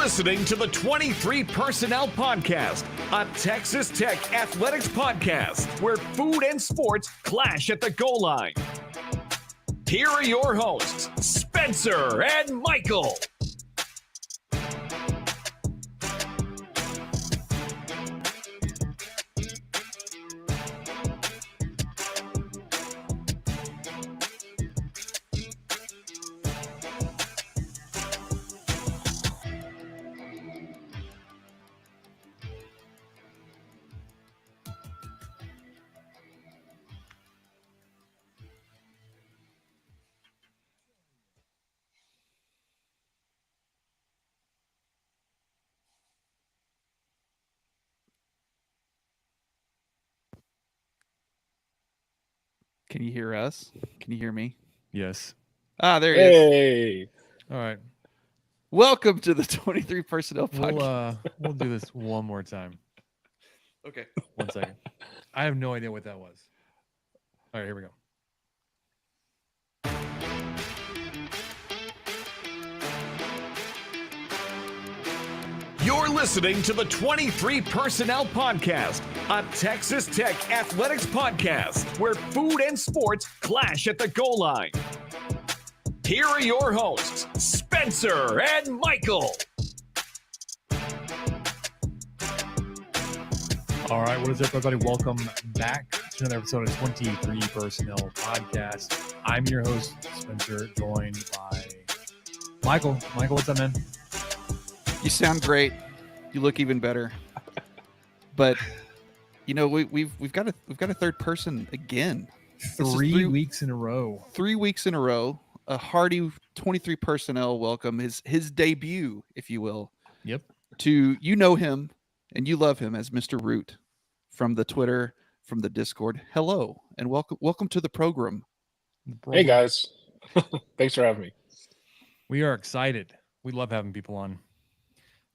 listening to the 23 Personnel Podcast, a Texas Tech athletics podcast where food and sports clash at the goal line. Here are your hosts, Spencer and Michael. Can you hear us? Can you hear me? Yes. There he is. Hey. All right. Welcome to the 23 Personnel Podcast. We'll do this one more time. Okay. 1 second. I have no idea what that was. All right, here we go. You're listening to the 23 Personnel Podcast, a Texas Tech athletics podcast where food and sports clash at the goal line. Here are your hosts, Spencer and Michael. All right, what is up, everybody? Welcome back to another episode of 23 Personnel Podcast. I'm your host, Spencer, joined by Michael. Michael, what's up, man? You sound great. You look even better. But you know, we've got a third person again. Three weeks in a row. 3 weeks in a row. A hearty 23 Personnel welcome, his debut, if you will. Yep. To you know him and you love him as Mr. Root from the Twitter, from the Discord. Hello and welcome to the program. Hey guys. Thanks for having me. We are excited. We love having people on.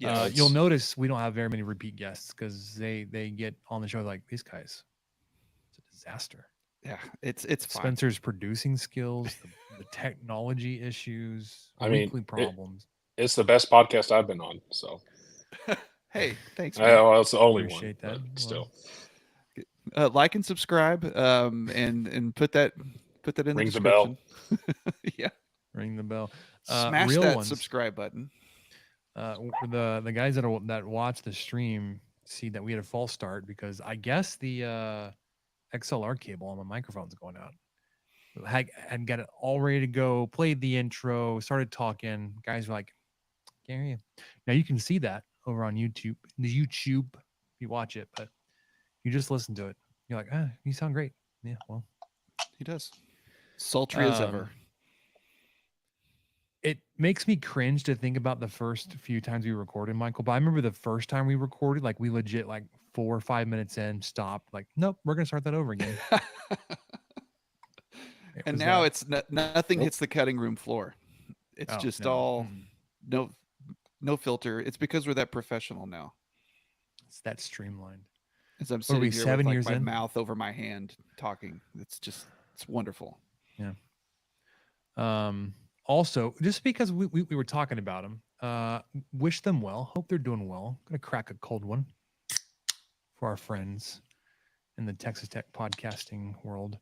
Yes. You'll notice we don't have very many repeat guests because they get on the show like, these guys, it's a disaster. Yeah, it's fine. Spencer's producing skills, the technology issues, weekly problems. It's the best podcast I've been on. So, hey, thanks. Man. Well, it's the only Appreciate one. That. Still, like and subscribe, and put that in Rings the the bell. Yeah, Ring the bell. Smash real that ones. Subscribe button. The guys that watch the stream see that we had a false start because I guess the XLR cable on my microphone's going out. Had got it all ready to go, played the intro, started talking. Guys were like, can't hear you. Now you can see that over on YouTube. If you watch it, but you just listen to it. You're like, you sound great. Yeah, well. He does. Sultry as ever. It makes me cringe to think about the first few times we recorded, Michael. But I remember the first time we recorded, like we legit, like 4 or 5 minutes in, stopped. Like, nope, we're gonna start that over again. And now it's nothing hits the cutting room floor. It's just all no filter. It's because we're that professional now. It's that streamlined. As I'm sitting here 7 with years my in? mouth over my hand talking, it's wonderful. Yeah. Also, just because we were talking about them, wish them well. Hope they're doing well. Gonna crack a cold one for our friends in the Texas Tech podcasting world.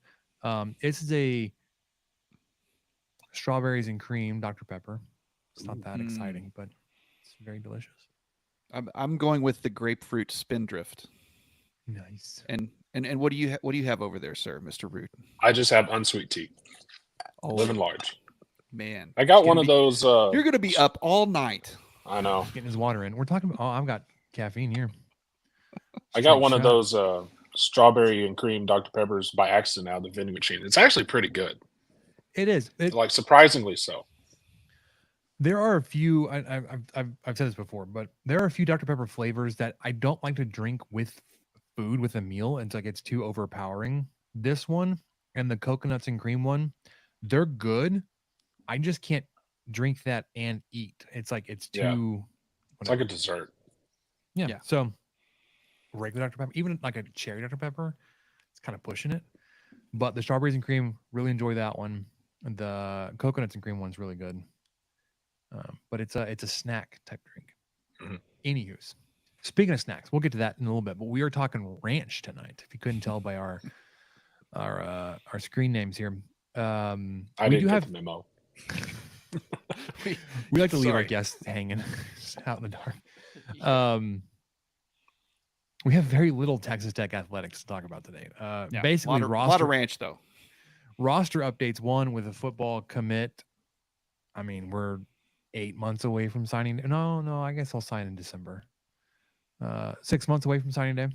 This is a strawberries and cream Dr. Pepper. It's not that exciting, but it's very delicious. I'm going with the grapefruit spindrift. Nice. And what do you have over there, sir, Mr. Root? I just have unsweet tea. Oh, Living large. Man, I got one of those. You're gonna be up all night. I know. Getting his water in. We're talking about. Oh, I've got caffeine here. I got one of those strawberry and cream Dr. Peppers by accident out of the vending machine. It's actually pretty good. It is. Like surprisingly so. There are a few. I've said this before, but there are a few Dr. Pepper flavors that I don't like to drink with food with a meal. It's like it's too overpowering. This one and the coconuts and cream one, they're good. I just can't drink that and eat. It's like it's too. Yeah. It's like a dessert. Yeah. So regular Dr. Pepper, even like a cherry Dr. Pepper, it's kind of pushing it. But the strawberries and cream, really enjoy that one. The coconuts and cream one's really good. But it's a snack type drink. Anywho's, speaking of snacks, we'll get to that in a little bit, but we are talking ranch tonight. If you couldn't tell by our screen names here, I we didn't do get have the memo. we like to leave our Sorry. guests hanging out in the dark. We have very little Texas Tech athletics to talk about today. Yeah, Basically, a lot of ranch though. roster updates. One with a football commit. I mean, we're 8 months away from signing. No, I guess I'll sign in December. 6 months away from signing day.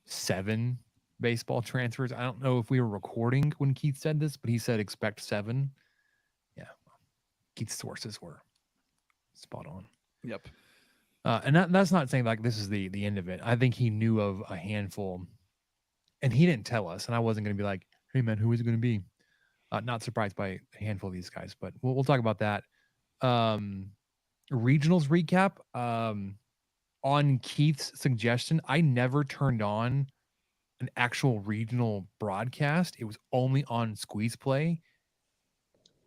7 baseball transfers. I don't know if we were recording when Keith said this, but he said expect 7. Yeah, Keith's sources were spot on. Yep. And that's not saying like this is the end of it. I think he knew of a handful, and he didn't tell us. And I wasn't going to be like, "Hey man, who is it going to be?" Not surprised by a handful of these guys, but we'll talk about that. Regionals recap. On Keith's suggestion, I never turned on an actual regional broadcast. It was only on Squeeze Play,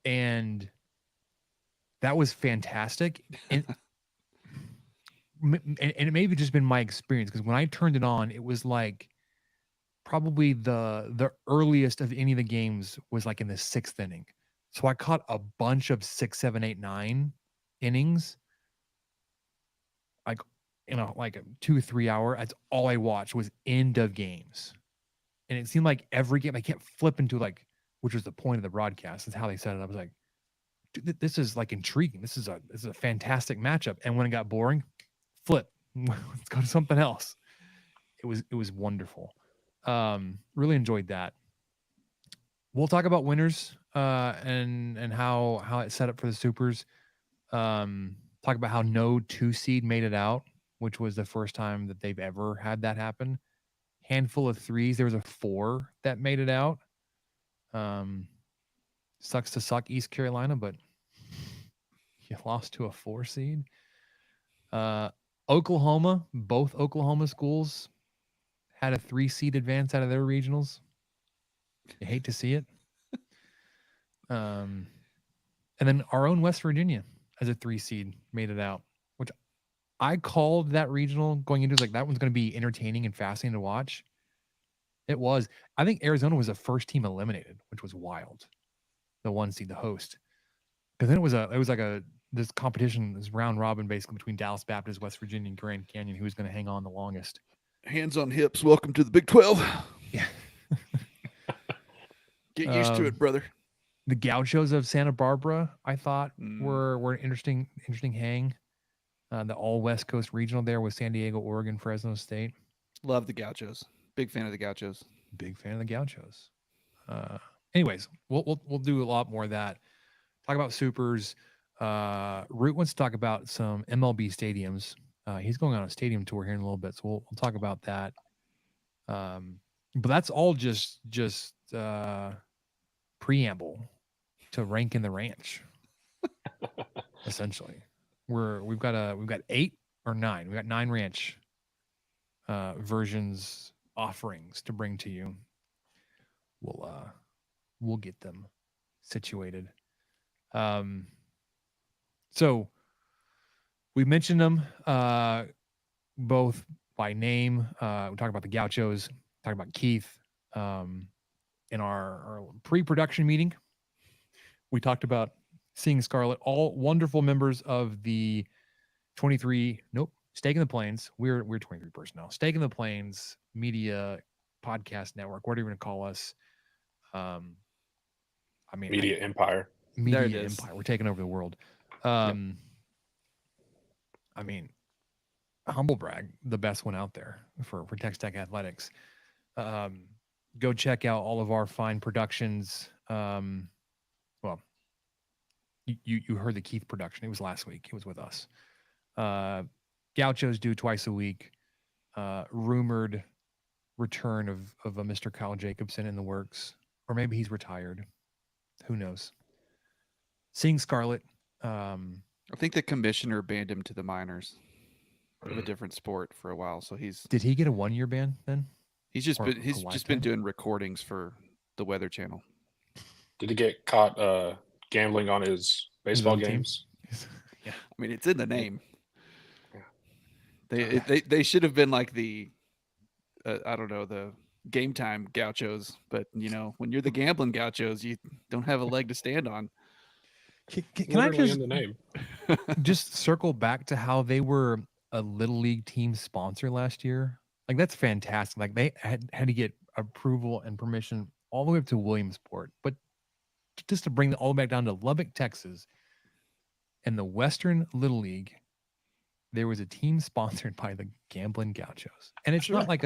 and that was fantastic. And it may have just been my experience, because when I turned it on, it was like probably the earliest of any of the games was like in the 6th inning. So I caught a bunch of 6, 7, 8, 9 innings, like like a 2-3 hour. That's all I watched was end of games, and it seemed like every game I kept flipping to, like, which was the point of the broadcast. That's how they set it up. I was like, dude, this is like intriguing. This is a fantastic matchup. And when it got boring, flip. Let's go to something else. It was wonderful. Really enjoyed that. We'll talk about winners and how it's set up for the Supers. Talk about how no 2 seed made it out, which was the first time that they've ever had that happen. Handful of 3s. There was a 4 that made it out. Sucks to suck East Carolina, but you lost to a 4 seed. Oklahoma, both Oklahoma schools had a 3 seed advance out of their regionals. You hate to see it. And then our own West Virginia as a 3 seed made it out, which I called that regional going into, like, that one's going to be entertaining and fascinating to watch. It was. I think Arizona was the first team eliminated, which was wild. The 1 seed, the host, because then it was like this competition, this round robin basically between Dallas Baptist, West Virginia, and Grand Canyon, who's going to hang on the longest. Hands on hips. Welcome to the Big 12. Yeah. Get used to it, brother. The Gauchos of Santa Barbara, I thought, Mm. were an interesting hang. The all West Coast regional there was San Diego, Oregon, Fresno State. Love the Gauchos. Big fan of the Gauchos. Big fan of the Gauchos. Anyways, we'll do a lot more of that. Talk about Supers. Root wants to talk about some MLB stadiums. He's going on a stadium tour here in a little bit, so we'll talk about that. But that's all just preamble to Rankin the Ranch. Essentially, we've got 8 or 9. We got 9 ranch versions offerings to bring to you. We'll get them situated. So we mentioned them both by name. We talked about the Gauchos, talked about Keith. In our pre-production meeting, we talked about Seeing Scarlet, all wonderful members of the Stake in the Plains. We're 23 personnel. Stake in the Plains Media Podcast Network, whatever you want to call us. Media Empire. Media Empire. We're taking over the world. Yep. I mean, humble brag, the best one out there for Texas Tech athletics. Go check out all of our fine productions. Well, you heard the Keith production. It was last week. He was with us. Gauchos do twice a week. Rumored return of a Mr. Kyle Jacobson in the works, or maybe he's retired. Who knows? Seeing Scarlet. I think the commissioner banned him to the minors of a different sport for a while. So Did he get a 1-year ban then? He's just been doing recordings for the Weather Channel. Did he get caught gambling on his baseball games? I mean, it's in the name. Yeah. They should have been like the I don't know, the game time gauchos, but when you're the gambling gauchos, you don't have a leg to stand on. Can I Literally just in the name. just circle back to how they were a little league team sponsor last year? Like that's fantastic. Like they had to get approval and permission all the way up to Williamsport, but just to bring it all the way back down to Lubbock, Texas, and the Western Little League, there was a team sponsored by the Gambling Gauchos, and it's not like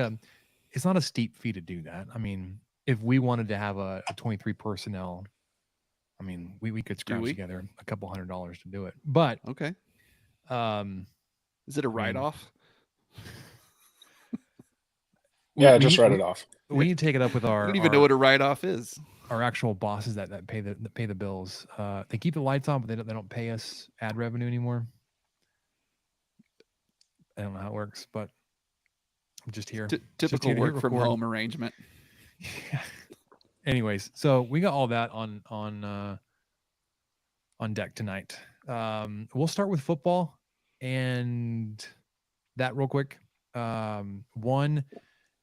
it's not a steep fee to do that. I mean, if we wanted to have a 23 personnel, I mean, we could scrounge together a couple $100 to do it. But Okay. Is it a I mean, write-off? Yeah, just write it off. We need to take it up with I our. don't even know what a write-off is. Our actual bosses that pay the bills. They keep the lights on, but they don't pay us ad revenue anymore. I don't know how it works, but I'm just here. Typical work from home arrangement. Yeah. Anyways, so we got all that on deck tonight. We'll start with football and that real quick. One,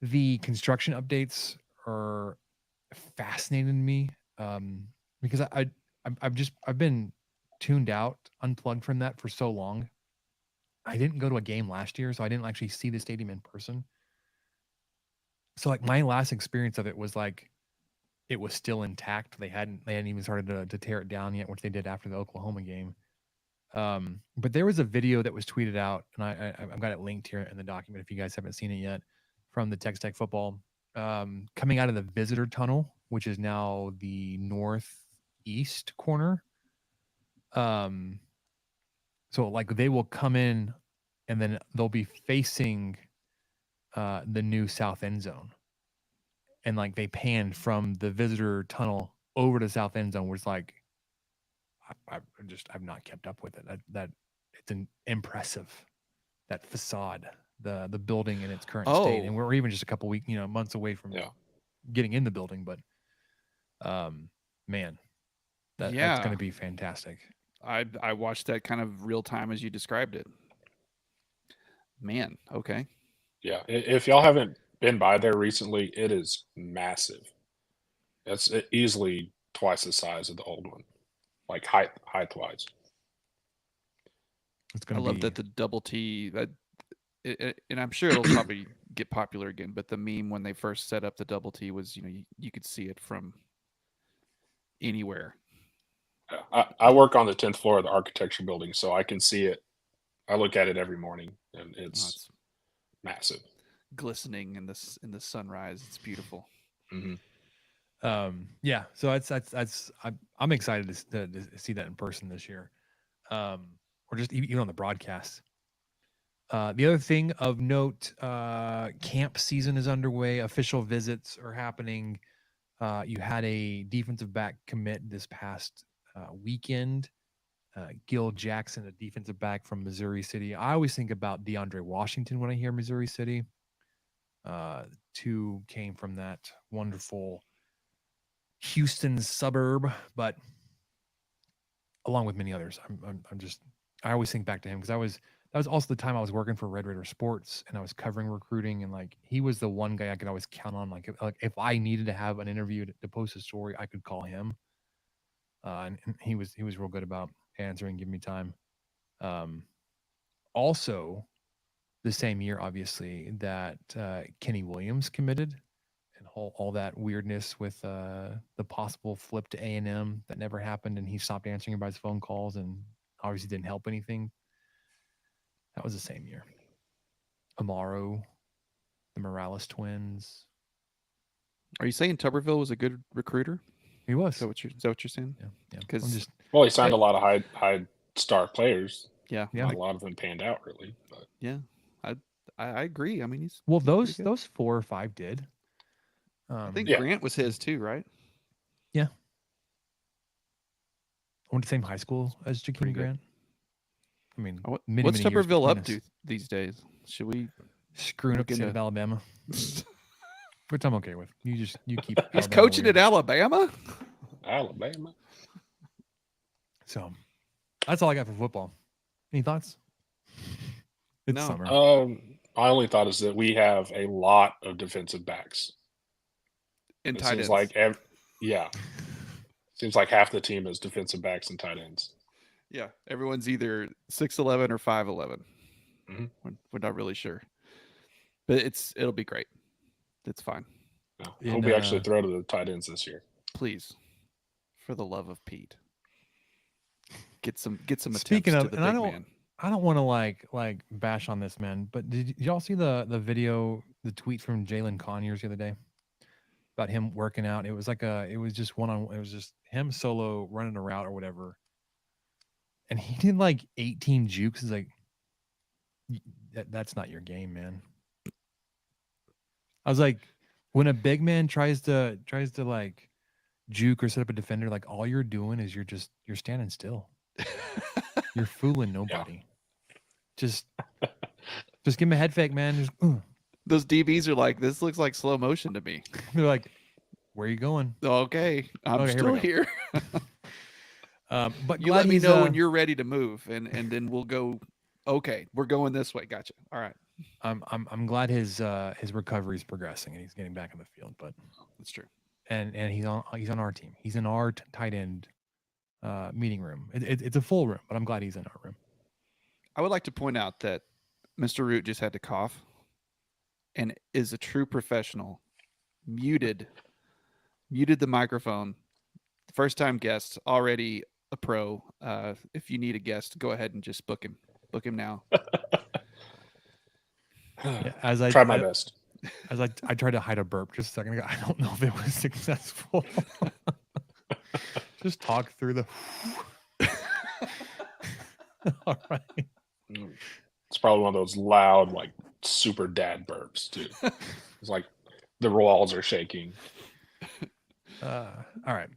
the construction updates are fascinating to me because I've been tuned out, unplugged from that for so long. I didn't go to a game last year, so I didn't actually see the stadium in person. So like my last experience of it was like it was still intact. They hadn't even started to tear it down yet, which they did after the Oklahoma game. But there was a video that was tweeted out, and I've got it linked here in the document if you guys haven't seen it yet, from the Tex Tech football, coming out of the visitor tunnel, which is now the northeast corner. So like they will come in and then they'll be facing the new south end zone. And like they panned from the visitor tunnel over to south end zone, where it's like I've not kept up with it. That it's impressive. That facade, the building in its current state, and we're even just a couple months away from getting in the building. But man, that's going to be fantastic. I watched that kind of real time as you described it. Man, okay. Yeah, if y'all haven't been by there recently, it is massive. It's easily twice the size of the old one, like height-wise. I love that the double T, and I'm sure it'll probably get popular again, but the meme when they first set up the double T was, you could see it from anywhere. I work on the 10th floor of the architecture building, so I can see it. I look at it every morning, and it's massive, glistening in the sunrise. It's beautiful. Mm-hmm. Yeah, so I'm excited to see that in person this year, or just even on the broadcast. The other thing of note, camp season is underway. Official visits are happening. You had a defensive back commit this past weekend. Gil Jackson, a defensive back from Missouri City. I always think about DeAndre Washington when I hear Missouri City. Two came from that wonderful Houston suburb, but along with many others, I always think back to him because that was also the time I was working for Red Raider Sports and I was covering recruiting, and like he was the one guy I could always count on. Like if I needed to have an interview to post a story, I could call him. And he was real good about answering, giving me time. Also, the same year, obviously, that Kenny Williams committed, and all that weirdness with the possible flip to A&M that never happened, and he stopped answering everybody's phone calls, and obviously didn't help anything. That was the same year. Amaro, the Morales twins. Are you saying Tuberville was a good recruiter? He was. Is that what you're saying? Yeah. Because he signed a lot of high star players. Yeah. Not a lot of them panned out really. But. Yeah, I agree. I mean, he's those 4 or 5 did. I think Grant was his too, right? Yeah. I went to the same high school as Jakeem Grant. I mean, what's Tuberville up to these days? Should we screwing up the state of Alabama? Which I'm okay with. You keep. He's coaching at Alabama. Alabama. So that's all I got for football. Any thoughts? It's No. summer. My only thought is that we have a lot of defensive backs. In It tight seems ends. like seems like half the team is defensive backs and tight ends. Yeah, everyone's either 6'11" or 5'11". Mhm. We're not really sure, but it'll be great. It's fine. No, I In, hope we actually throw to the tight ends this year. Please, for the love of Pete, get some attempts Speaking to of, the and big man. I don't want to like bash on this man, but did y'all see the video, the tweet from Jalen Conyers the other day about him working out? It was it was just it was just him solo running a route or whatever, and he did like 18 jukes. It's like that's not your game, man. I was like, when a big man tries to like juke or set up a defender, like all you're doing is you're standing still. You're fooling nobody. Just give him a head fake, man. Just, Those DBs are like, this looks like slow motion to me. they're like, where are you going? Okay, I'm Okay, here still we go. here. But You let me know when you're ready to move, and then we'll go. Okay, we're going this way. Gotcha. All right, I'm glad his recovery is progressing and he's getting back on the field. But that's true. and he's on our team. He's in our tight end meeting room. It's a full room, but I'm glad he's in our room. I would like to point out that Mr. Root just had to cough, and is a true professional. Muted the microphone. First time guest, already a pro. If you need a guest, go ahead and just book him. Book him now. Yeah, as I Try my best. As I tried to hide a burp just a second ago. I don't know if it was successful. Just talk through the. All right. It's probably one of those loud, like super dad burps too. It's like the walls are shaking. All right.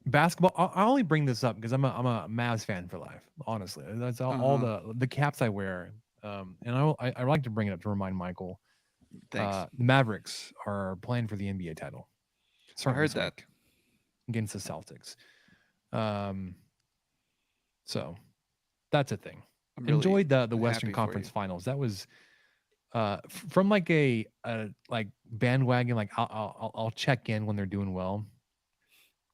Basketball. I only bring this up because I'm a Mavs fan for life. Honestly, that's all the caps I wear. And I like to bring it up to remind Michael. Thanks. The Mavericks are playing for the NBA title. I heard that against the Celtics. So that's a thing. Really enjoyed the Western Conference Finals. That was from like a like bandwagon. Like I'll check in when they're doing well,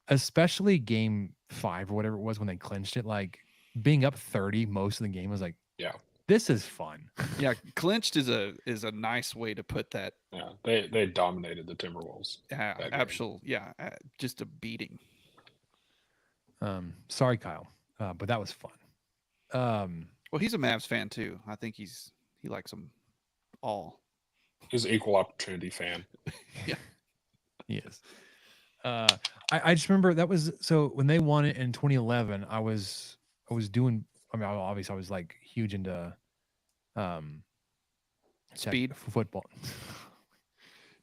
especially Game 5 or whatever it was when they clinched it. Like being up 30 most of the game was like, yeah, this is fun. Yeah, clinched is a nice way to put that. Yeah, they dominated the Timberwolves. Absolutely, yeah, just a beating. Sorry, Kyle, but that was fun. Well, he's a Mavs fan too. I think he likes them all. He's an equal opportunity fan. Yeah, he is. I just remember that was so when they won it in 2011. I was doing. I mean, obviously, I was like huge into speed football,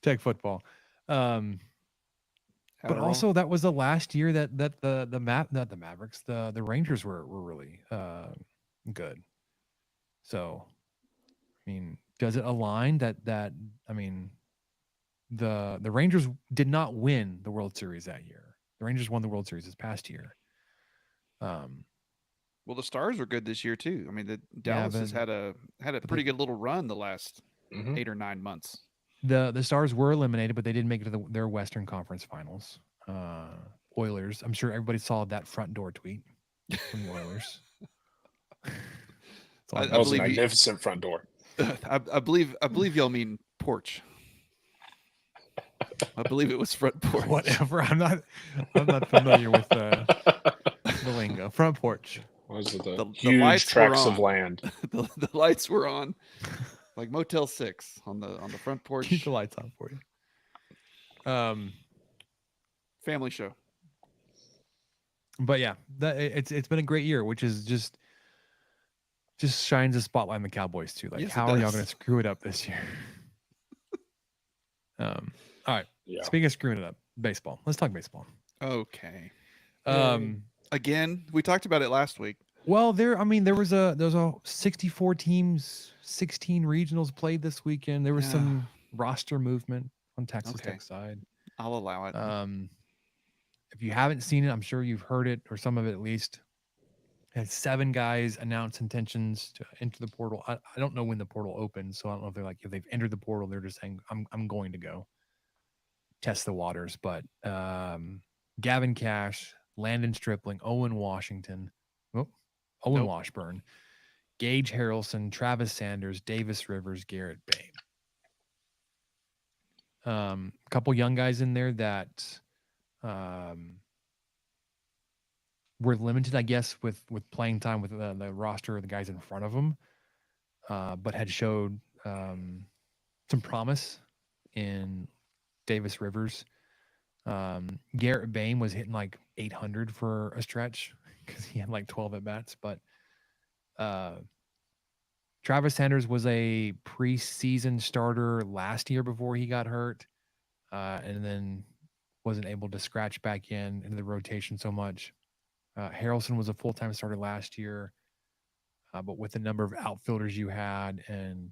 tech football. But also that was the last year that the Mavericks, the Rangers were really good. So, I mean, does it align that I mean, the Rangers did not win the World Series that year. The Rangers won the World Series this past year. Well, the Stars were good this year too. I mean, the Dallas has had a pretty good little run the last 8 or 9 months. The Stars were eliminated, but they did make it to their Western Conference Finals. Oilers. I'm sure everybody saw that front door tweet from the Oilers. That was a magnificent front door. I believe y'all mean porch. I believe it was front porch. Whatever. I'm not familiar with the lingo. Front porch. Was it the huge lights tracts of land? the lights were on, like Motel 6 on the front porch. Keep the lights on for you. Family show. But yeah, it's been a great year, which is just shines a spotlight on the Cowboys too. Like, yes, how are y'all going to screw it up this year? All right. Yeah. Speaking of screwing it up, baseball. Let's talk baseball. Okay. Again, we talked about it last week. Well, there was a 64 teams, 16 regionals played this weekend. There was some roster movement on Texas Tech side. I'll allow it. If you haven't seen it, I'm sure you've heard it or some of it at least. Had 7 guys announce intentions to enter the portal. I don't know when the portal opens, so I don't know if they're like if they've entered the portal, they're just saying I'm going to go test the waters. But Gavin Cash, Landon Stripling, Owen Washington, Owen Nope. Washburn, Gage Harrelson, Travis Sanders, Davis Rivers, Garrett Bain. A couple young guys in there that were limited, I guess, with playing time with the roster of the guys in front of them, but had showed some promise in Davis Rivers. Garrett Bain was hitting like 800 for a stretch because he had like 12 at bats, but Travis Sanders was a preseason starter last year before he got hurt, and then wasn't able to scratch back into the rotation so much. Harrelson was a full-time starter last year, but with the number of outfielders you had and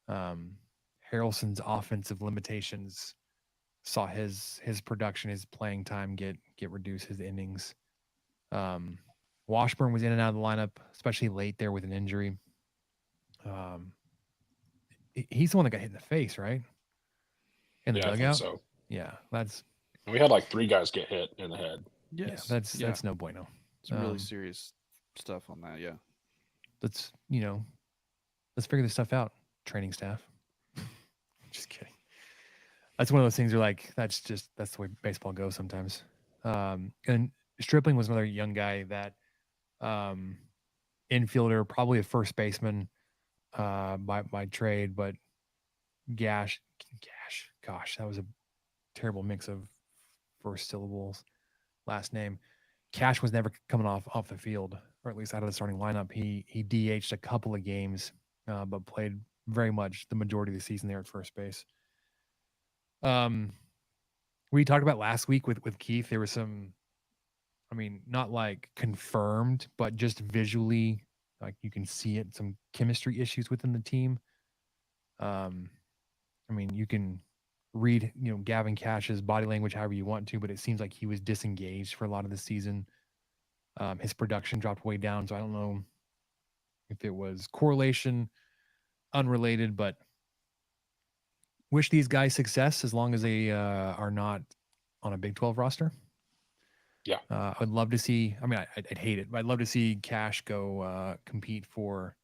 Harrelson's offensive limitations, saw his production, his playing time get reduced, his innings. Washburn was in and out of the lineup, especially late there with an injury. He's the one that got hit in the face, right? In the Yeah, I think dugout. so. Yeah, that's We had like 3 guys get hit in the head. Yes. that's no bueno. Some really serious stuff on that. Yeah. Let's figure this stuff out, training staff. Just kidding. That's one of those things where like that's the way baseball goes sometimes. And Stripling was another young guy that infielder, probably a first baseman by trade, but gosh, that was a terrible mix of first syllables, last name. Cash was never coming off the field, or at least out of the starting lineup. He DH'd a couple of games, but played very much the majority of the season there at first base. We talked about last week with Keith. There was some, I mean, not like confirmed, but just visually, like you can see it. Some chemistry issues within the team. I mean, you can read, Gavin Cash's body language however you want to, but it seems like he was disengaged for a lot of the season. His production dropped way down, so I don't know if it was correlation, unrelated, but wish these guys success as long as they are not on a Big 12 roster. Yeah. I'd love to see, I mean, I'd hate it, but I'd love to see Cash go compete for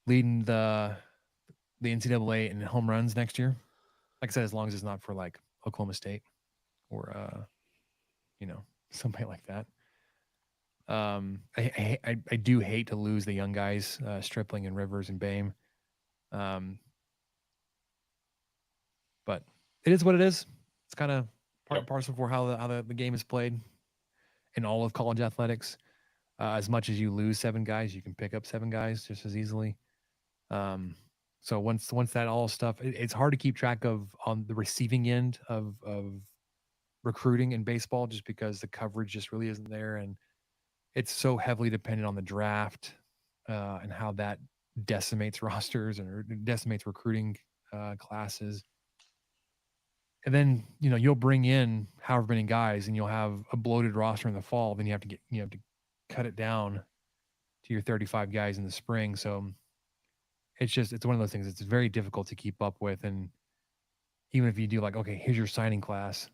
leading the NCAA in home runs next year. Like I said, as long as it's not for like Oklahoma State or, somebody like that. I do hate to lose the young guys, Stripling and Rivers and Bame. But it is what it is. It's kind of part and parcel for how the game is played in all of college athletics. As much as you lose 7 guys, you can pick up 7 guys just as easily. So once that all stuff, it's hard to keep track of on the receiving end of recruiting in baseball, just because the coverage just really isn't there, and it's so heavily dependent on the draft and how that decimates rosters or decimates recruiting classes. And then, you'll bring in however many guys and you'll have a bloated roster in the fall. Then you have to cut it down to your 35 guys in the spring. So it's one of those things. It's very difficult to keep up with. And even if you do like, okay, here's your signing class,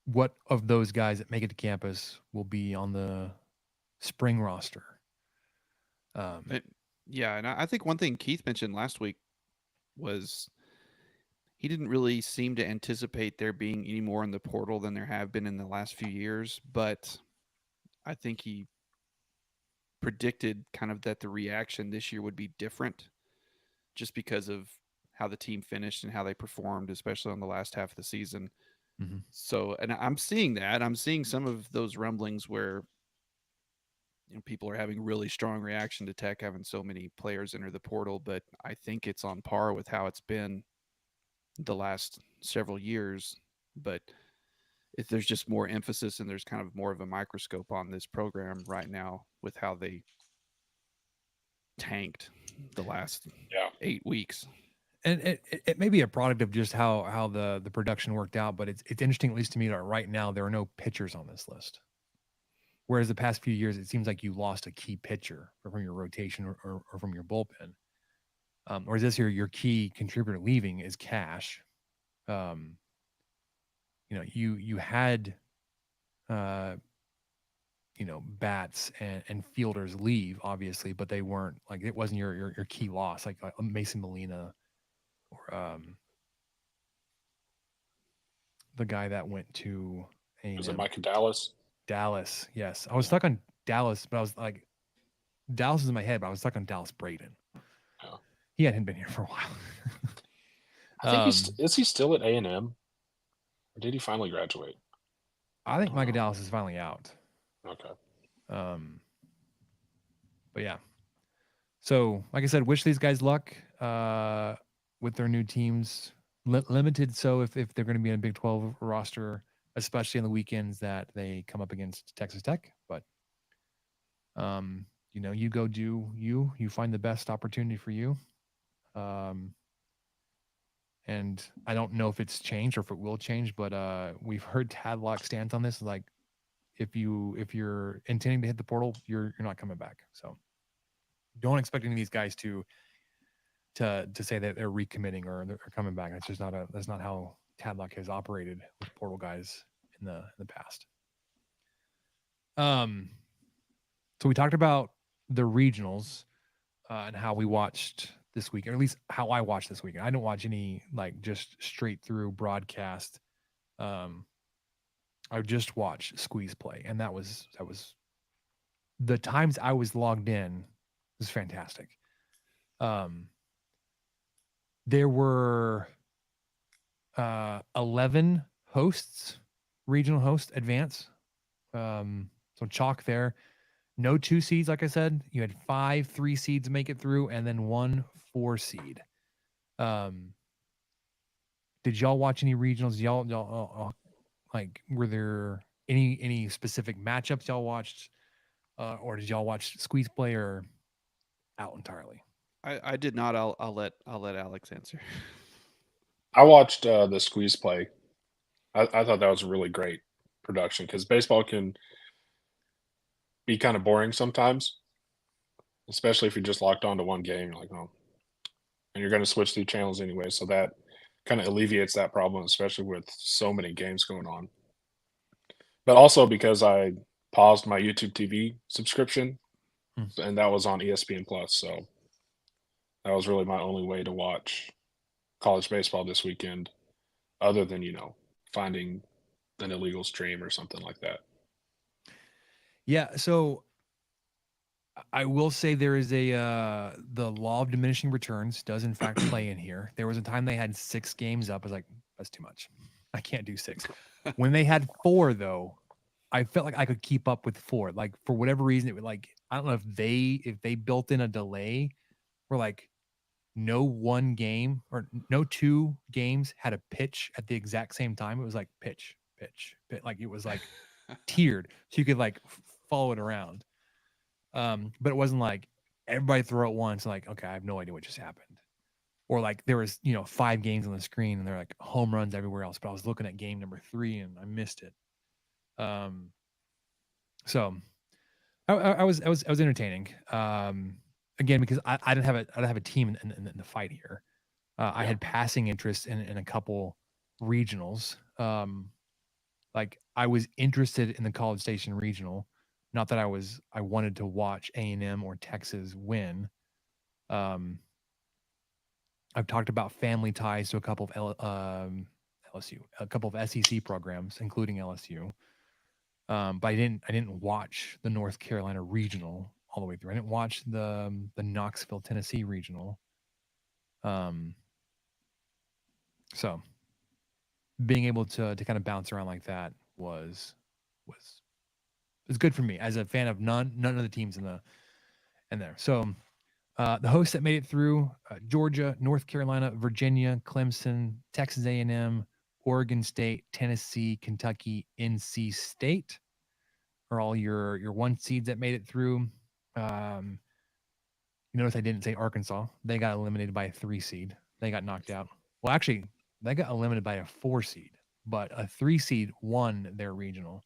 what of those guys that make it to campus will be on the spring roster? Yeah. And I think one thing Keith mentioned last week was he didn't really seem to anticipate there being any more in the portal than there have been in the last few years. But I think he predicted kind of that the reaction this year would be different just because of how the team finished and how they performed, especially on the last half of the season. Mm-hmm. So, and I'm seeing that. I'm seeing some of those rumblings where people are having really strong reaction to Tech having so many players enter the portal, but I think it's on par with how it's been the last several years. But if there's just more emphasis and there's kind of more of a microscope on this program right now with how they tanked the last 8 weeks. And it may be a product of just how the production worked out, but it's interesting, at least to me, that right now there are no pitchers on this list. Whereas the past few years, it seems like you lost a key pitcher from your rotation or from your bullpen. Whereas this year, your key contributor leaving is Cash. You had bats and fielders leave, obviously, but they weren't like, it wasn't your key loss, like Mason Molina or the guy that went to Was it A&M. Micah Dallas? Dallas. Yes, I was stuck on Dallas, but I was like, Dallas is in my head, but I was stuck on Dallas Braden. Yeah. He hadn't been here for a while. I think is he still at A&M? Or did he finally graduate? I think Micah Dallas is finally out. Okay. But yeah. So, like I said, wish these guys luck with their new teams. Limited, so if they're going to be in a Big 12 roster, especially on the weekends that they come up against Texas Tech. But, you go do you find the best opportunity for you. And I don't know if it's changed or if it will change, but we've heard Tadlock's stance on this. Like, if you're intending to hit the portal, you're not coming back. So don't expect any of these guys to say that they're recommitting or they're coming back. That's not how Tadlock has operated with portal guys in the past. So we talked about the regionals and how we watched this week, or at least how I watched this weekend. I didn't watch any like just straight through broadcast. I just watched Squeeze play, and that was the times I was logged in was fantastic. There were 11 hosts, regional hosts advance. So chalk there. No 2 seeds, like I said. You had 5 3 seeds make it through, and then 1 4 seed. Did y'all watch any regionals? Y'all like, were there any specific matchups y'all watched, or did y'all watch Squeeze play or out entirely? I did not. I'll let Alex answer. I watched the Squeeze play. I thought that was a really great production because baseball can be kind of boring sometimes, especially if you're just locked onto one game. You're like, oh, and you're going to switch through channels anyway. So that kind of alleviates that problem, especially with so many games going on. But also because I paused my YouTube TV subscription, and that was on ESPN Plus. So that was really my only way to watch college baseball this weekend, other than finding an illegal stream or something like that. Yeah, so I will say there is the law of diminishing returns does in fact play in here. There was a time they had 6 games up. I was like, that's too much. I can't do 6. When they had 4, though, I felt like I could keep up with 4. Like, for whatever reason, it would, like, I don't know if they built in a delay where, like, no 1 game or no 2 games had a pitch at the exact same time. It was like pitch, like it was like tiered, so you could like follow it around. But it wasn't like everybody throw at once. Like, okay, I have no idea what just happened. Or like there was 5 games on the screen and they're like home runs everywhere else. But I was looking at game number 3 and I missed it. So I was entertaining. Again, because I didn't have a team in the fight here. I had passing interest in a couple regionals. Like, I was interested in the College Station regional. Not that I wanted to watch A&M or Texas win. I've talked about family ties to a couple of LSU, a couple of SEC programs, including LSU. But I didn't watch the North Carolina regional all the way through. I didn't watch the Knoxville, Tennessee regional. So being able to kind of bounce around like that was good for me as a fan of none of the teams in there. So the hosts that made it through: Georgia, North Carolina, Virginia, Clemson, Texas A&M, Oregon State, Tennessee, Kentucky, NC State are all your 1 seeds that made it through. You notice I didn't say Arkansas. They got eliminated by a 3 seed. They got knocked out. Well, actually, they got eliminated by a 4 seed, but a 3 seed won their regional.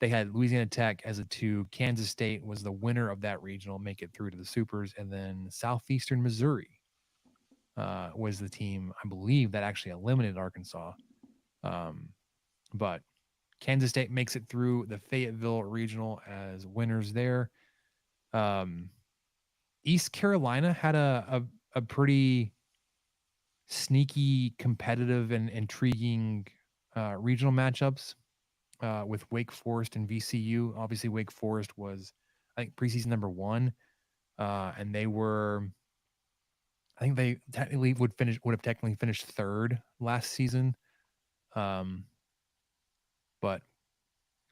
They had Louisiana Tech as a 2. Kansas State was the winner of that regional, make it through to the Supers, and then Southeastern Missouri was the team, I believe, that actually eliminated Arkansas. But Kansas State makes it through the Fayetteville regional as winners there. East Carolina had a pretty sneaky, competitive, and intriguing regional matchups with Wake Forest and VCU. Obviously, Wake Forest was, I think, preseason number 1, and they were, I think they technically would have technically finished 3rd last season, but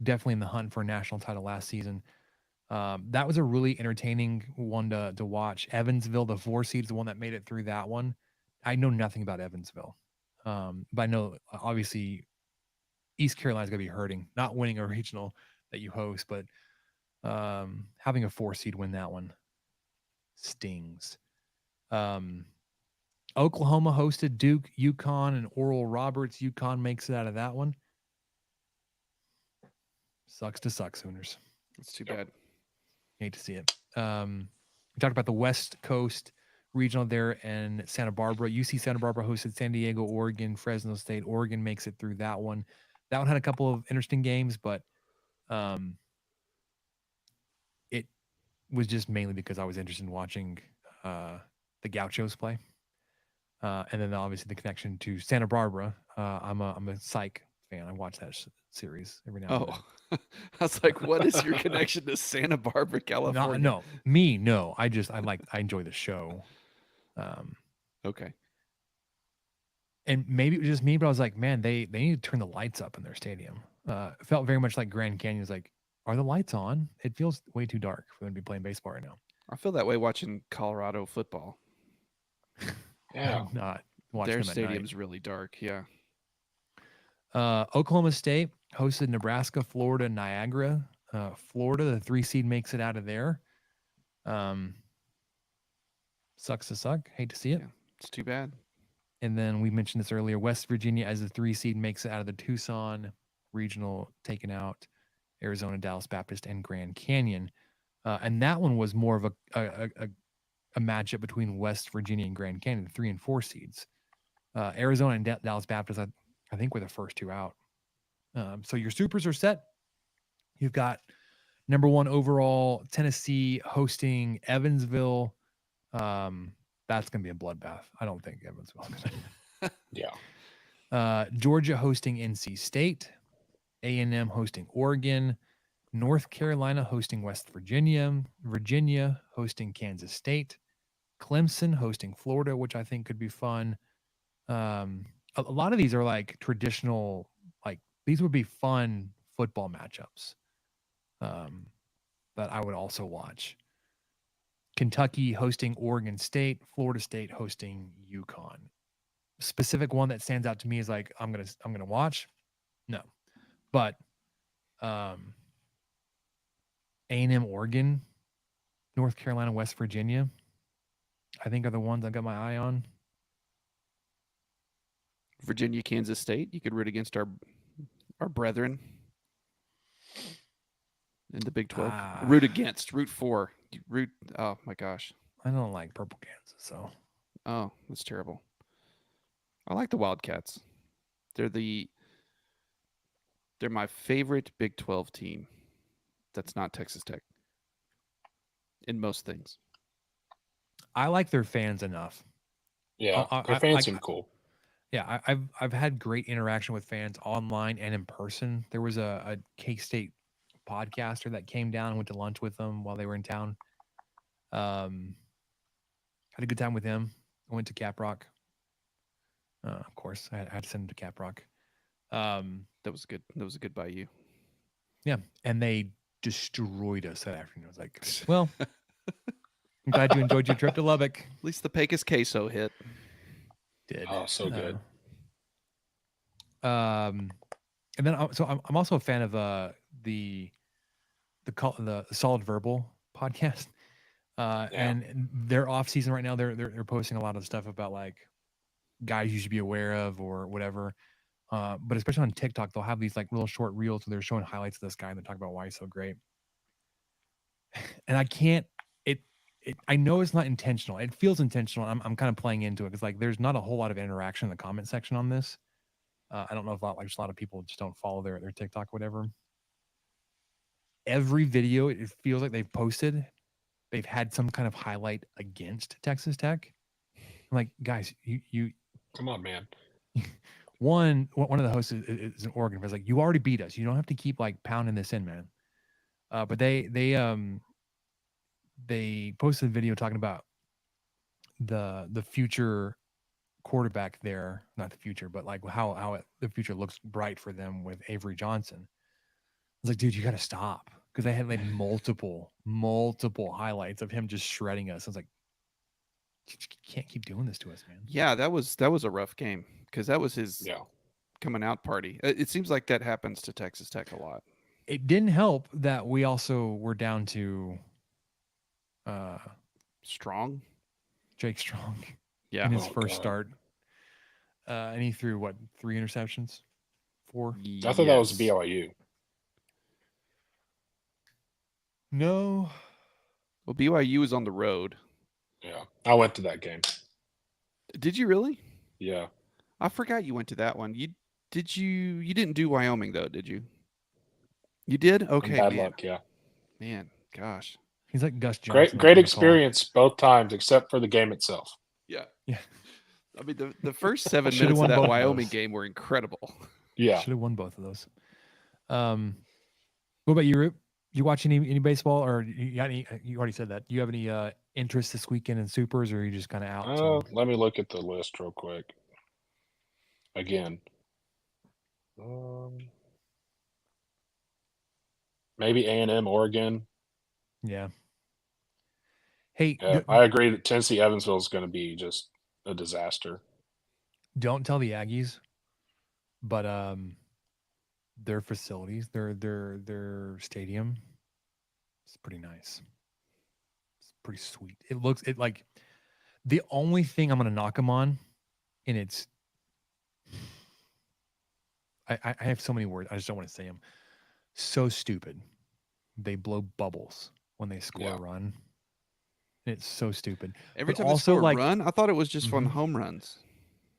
definitely in the hunt for a national title last season. That was a really entertaining one to watch. Evansville, the 4 seed, is the one that made it through that one. I know nothing about Evansville, but I know obviously East Carolina's going to be hurting, not winning a regional that you host, but having a 4 seed win that one stings. Oklahoma hosted Duke, UConn, and Oral Roberts. UConn makes it out of that one. Sucks to suck, Sooners. It's too bad. Hate to see it. We talked about the West Coast regional there in Santa Barbara. UC Santa Barbara hosted San Diego, Oregon, Fresno State. Oregon makes it through that one. That one had a couple of interesting games, but it was just mainly because I was interested in watching the Gauchos play. And then obviously the connection to Santa Barbara. I'm a Psych fan. I watch that series every now and then. I was like, what is your connection to Santa Barbara, California? No. I enjoy the show. Okay. And maybe it was just me, but I was like, man, they need to turn the lights up in their stadium. It felt very much like Grand Canyon. Was like, are the lights on? It feels way too dark for them to be playing baseball right now. I feel that way watching Colorado football. Yeah. I'm not watching Their them at stadium's night. really dark. Yeah. Oklahoma State hosted Nebraska, Florida, Niagara. Florida, the 3 seed, makes it out of there. Sucks to suck. Hate to see it. Yeah, it's too bad. And then we mentioned this earlier. West Virginia, as the 3 seed, makes it out of the Tucson regional, taking out Arizona, Dallas Baptist, and Grand Canyon. And that one was more of a matchup between West Virginia and Grand Canyon, the 3 and 4 seeds. Arizona and Dallas Baptist, I think, were the first 2 out. So your Supers are set. You've got number 1 overall Tennessee hosting Evansville. That's going to be a bloodbath. I don't think Evansville's going to. Yeah. Georgia hosting NC State. A&M hosting Oregon. North Carolina hosting West Virginia. Virginia hosting Kansas State. Clemson hosting Florida, which I think could be fun. A lot of these are like traditional, like these would be fun football matchups that I would also watch. Kentucky hosting Oregon State, Florida State hosting UConn. Specific one that stands out to me is like I'm gonna watch. No, but A&M Oregon, North Carolina, West Virginia, I think are the ones I got my eye on. Virginia, Kansas State. You could root against our brethren in the Big 12. Root for. Oh my gosh. I don't like Purple Kansas, so. Oh, that's terrible. I like the Wildcats. They're my favorite Big 12 team. That's not Texas Tech. In most things. I like their fans enough. Yeah, their fans seem cool. Yeah, I've had great interaction with fans online and in person. There was a K-State podcaster that came down and went to lunch with them while they were in town. Had a good time with him. I went to Caprock. Of course, I had to send him to Caprock. That was good. That was a good by you. Yeah, and they destroyed us that afternoon. I was like, well, I'm glad you enjoyed your trip to Lubbock. At least the Pecos queso hit. Did. Oh, so good. And then I'm also a fan of the Solid Verbal podcast. And they're off season right now. They're posting a lot of stuff about like guys you should be aware of or whatever. But especially on TikTok, they'll have these like little short reels where they're showing highlights of this guy and they talk about why he's so great. And I can't. I know it's not intentional. It feels intentional. I'm kind of playing into it because like there's not a whole lot of interaction in the comment section on this. I don't know if just a lot of people just don't follow their TikTok or whatever. Every video it feels like they've posted, they've had some kind of highlight against Texas Tech. I'm like, guys, you Come on, man. one of the hosts is an Oregon. It's like, you already beat us. You don't have to keep like pounding this in, man. But they posted a video talking about the future quarterback there, not the future, but like the future looks bright for them with Avery Johnson. I was like, dude, you got to stop, because they had like multiple highlights of him just shredding us. I was like, you can't keep doing this to us, man. Yeah, that was a rough game because that was his Yeah. coming out party. It seems like that happens to Texas Tech a lot. It didn't help that we also were down to Strong. Jake Strong Yeah. in his Oh, first God. start. And he threw what, 3 interceptions? 4? I thought that was BYU. No. Well, BYU was on the road. Yeah. I went to that game. Did you really? Yeah. I forgot you went to that one. You didn't do Wyoming though, did you? You did? Okay, Bad man. luck, yeah. Man, gosh. He's like Gus Johnson. Great experience both times except for the game itself. Yeah. Yeah. I mean, the first 7 Should've minutes of won that both of Wyoming those. game were incredible. Yeah. Should have won both of those. What about you, Roop? You watch any baseball, or you got any? You already said that. Do you have any interest this weekend in supers, or are you just kind of out? Let me look at the list real quick. Again. Maybe A&M, Oregon. Yeah. Hey, Yeah, I agree that Tennessee Evansville is going to be just a disaster. don't tell the Aggies, but their facilities, their stadium, it's pretty nice. It's pretty sweet. It like the only thing I'm gonna knock them on, and it's I have so many words, I just don't want to say them. So stupid. They blow bubbles when they score a run. It's so stupid. Every But time they also, score like, a run, I thought it was just on Mhm. home runs.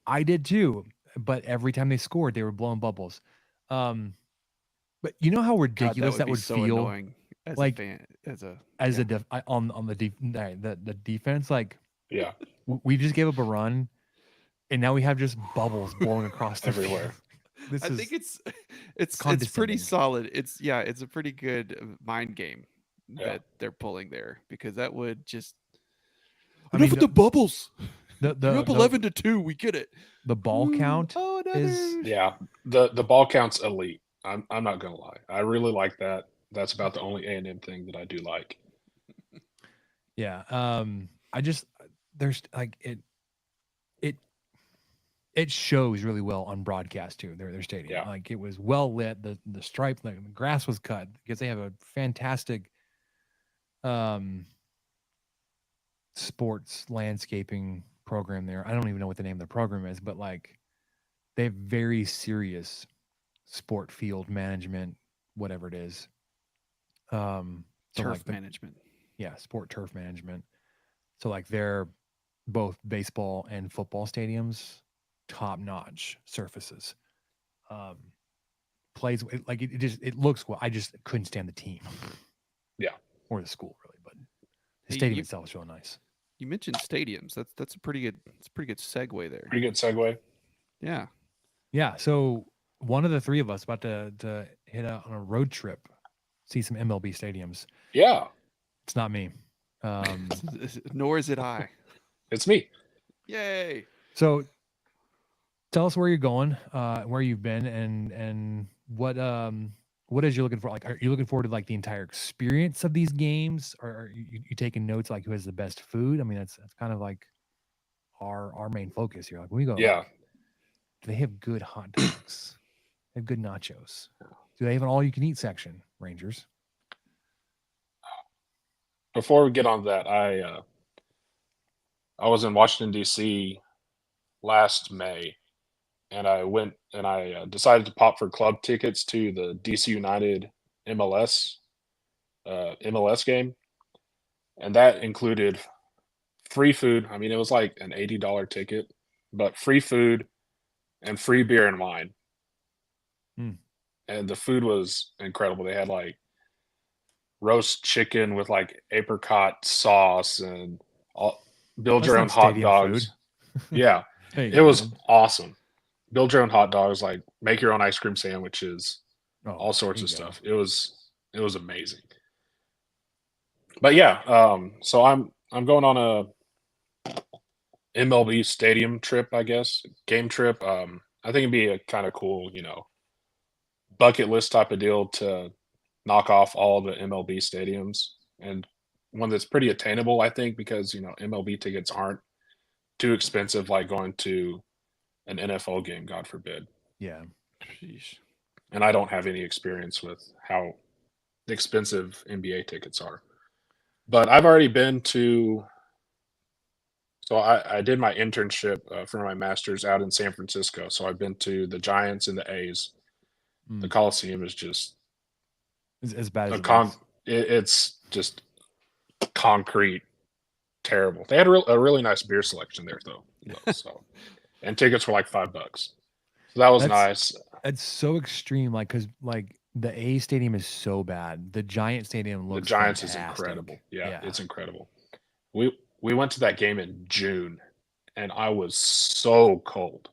I did too, but every time they scored, they were blowing bubbles. But you know how God, ridiculous that be would so feel, annoying as like, a fan, on the defense. Like, Yeah. we just gave up a run, and now we have just bubbles blowing across the Everywhere. field. This I is think it's pretty condescending. solid. It's a pretty good mind game Yeah. that they're pulling there, because that would just I enough mean, of the bubbles. the You're up 11-2. We get it. the ball count Oh, is Yeah. The ball count's elite. I'm not going to lie. I really like that. That's about the only A&M thing that I do like. yeah. There's like it shows really well on broadcast too. Their stadium, Yeah. like it was well lit. The stripe, the grass was cut because they have a fantastic sports landscaping program there. I don't even know what the name of the program is, but like they have very serious sport field management, whatever it is. So Turf like management. Yeah, sport turf management. So like they're both baseball and football stadiums, top notch surfaces. Plays like it looks well. I just couldn't stand the team. Yeah. Or the school really, but the Hey, stadium itself is real nice. You mentioned stadiums. That's a pretty good segue there. Pretty good segue. Yeah. Yeah. So one of the three of us about to hit out on a road trip, see some MLB stadiums. Yeah. It's not me. Nor is it I. It's me. Yay. So tell us where you're going, where you've been, and what is you looking for? Like, are you looking forward to like the entire experience of these games, or are you taking notes like who has the best food? I mean, that's kind of like our main focus here. Like, when we go, Yeah. like, do they have good hot dogs? They have good nachos. Do they have an all-you-can-eat section, Rangers? Before we get on to that, I was in Washington, D.C. last May, and I went and I decided to pop for club tickets to the DC United MLS MLS game, and that included free food. I mean, it was like an $80 ticket, but free food and free beer and wine. Hmm. And the food was incredible. They had like roast chicken with like apricot sauce and all, build That's your not own hot stadium dogs. food. Yeah, Hey, it was man. awesome. Build your own hot dogs, like make your own ice cream sandwiches, Oh, all sorts there of you go. stuff. It was amazing. But yeah, so I'm going on a MLB stadium trip, I guess, game trip. I think it'd be a kind of cool, bucket list type of deal to knock off all the MLB stadiums, and one that's pretty attainable, I think, because MLB tickets aren't too expensive like going to an NFL game, God forbid. Yeah. Sheesh. And I don't have any experience with how expensive NBA tickets are. But I've already been to, so I did my internship for my master's out in San Francisco. So I've been to the Giants and the A's. The Mm. Coliseum is just As bad as a it con. looks. It's just concrete, terrible. They had a really nice beer selection there though. So and tickets were like $5. So that was That's nice. that's so extreme. Like, cause like the A stadium is so bad. The Giant Stadium The looks Giants is fantastic. incredible. Yeah, Yeah. it's incredible. We went to that game in June, and I was so cold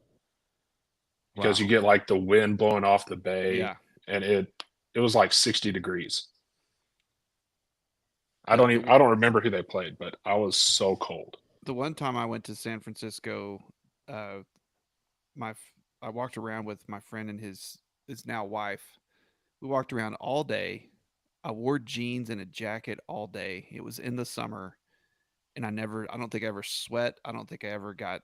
because you Wow. get like the wind blowing off the bay, Yeah. and it was like 60 degrees. The, I the don't remember who they played, but I was so cold. the one time I went to San Francisco, uh, my I walked around with my friend and his now wife. We walked around all day. I wore jeans and a jacket all day. It was in the summer, and I don't think I ever sweat. I don't think I ever got.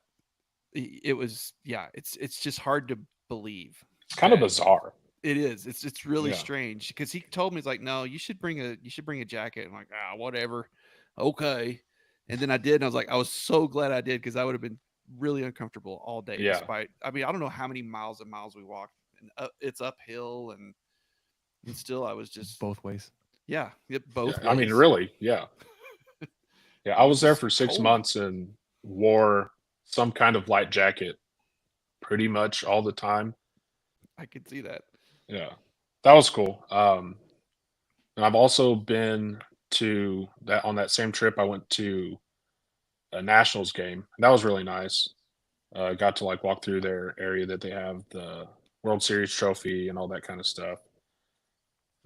It was yeah. It's just hard to believe It's kind of that bizarre. it is. It's really Yeah. strange because he told me he's like, no, you should bring a jacket. I'm like, whatever, okay. And then I did, and I was like, I was so glad I did because I would have been really uncomfortable all day. Yeah. Despite, I mean, I don't know how many miles and miles we walked, and it's uphill, and still I was just Both ways. yeah, both Yeah. I mean, ways. really, yeah. Yeah, I It was was there just for 6 cold. months and wore some kind of light jacket pretty much all the time. I could see that. Yeah. That was cool. And I've also been to that on that same trip. I went to a Nationals game. That was really nice. Got to like walk through their area that they have the World Series trophy and all that kind of stuff.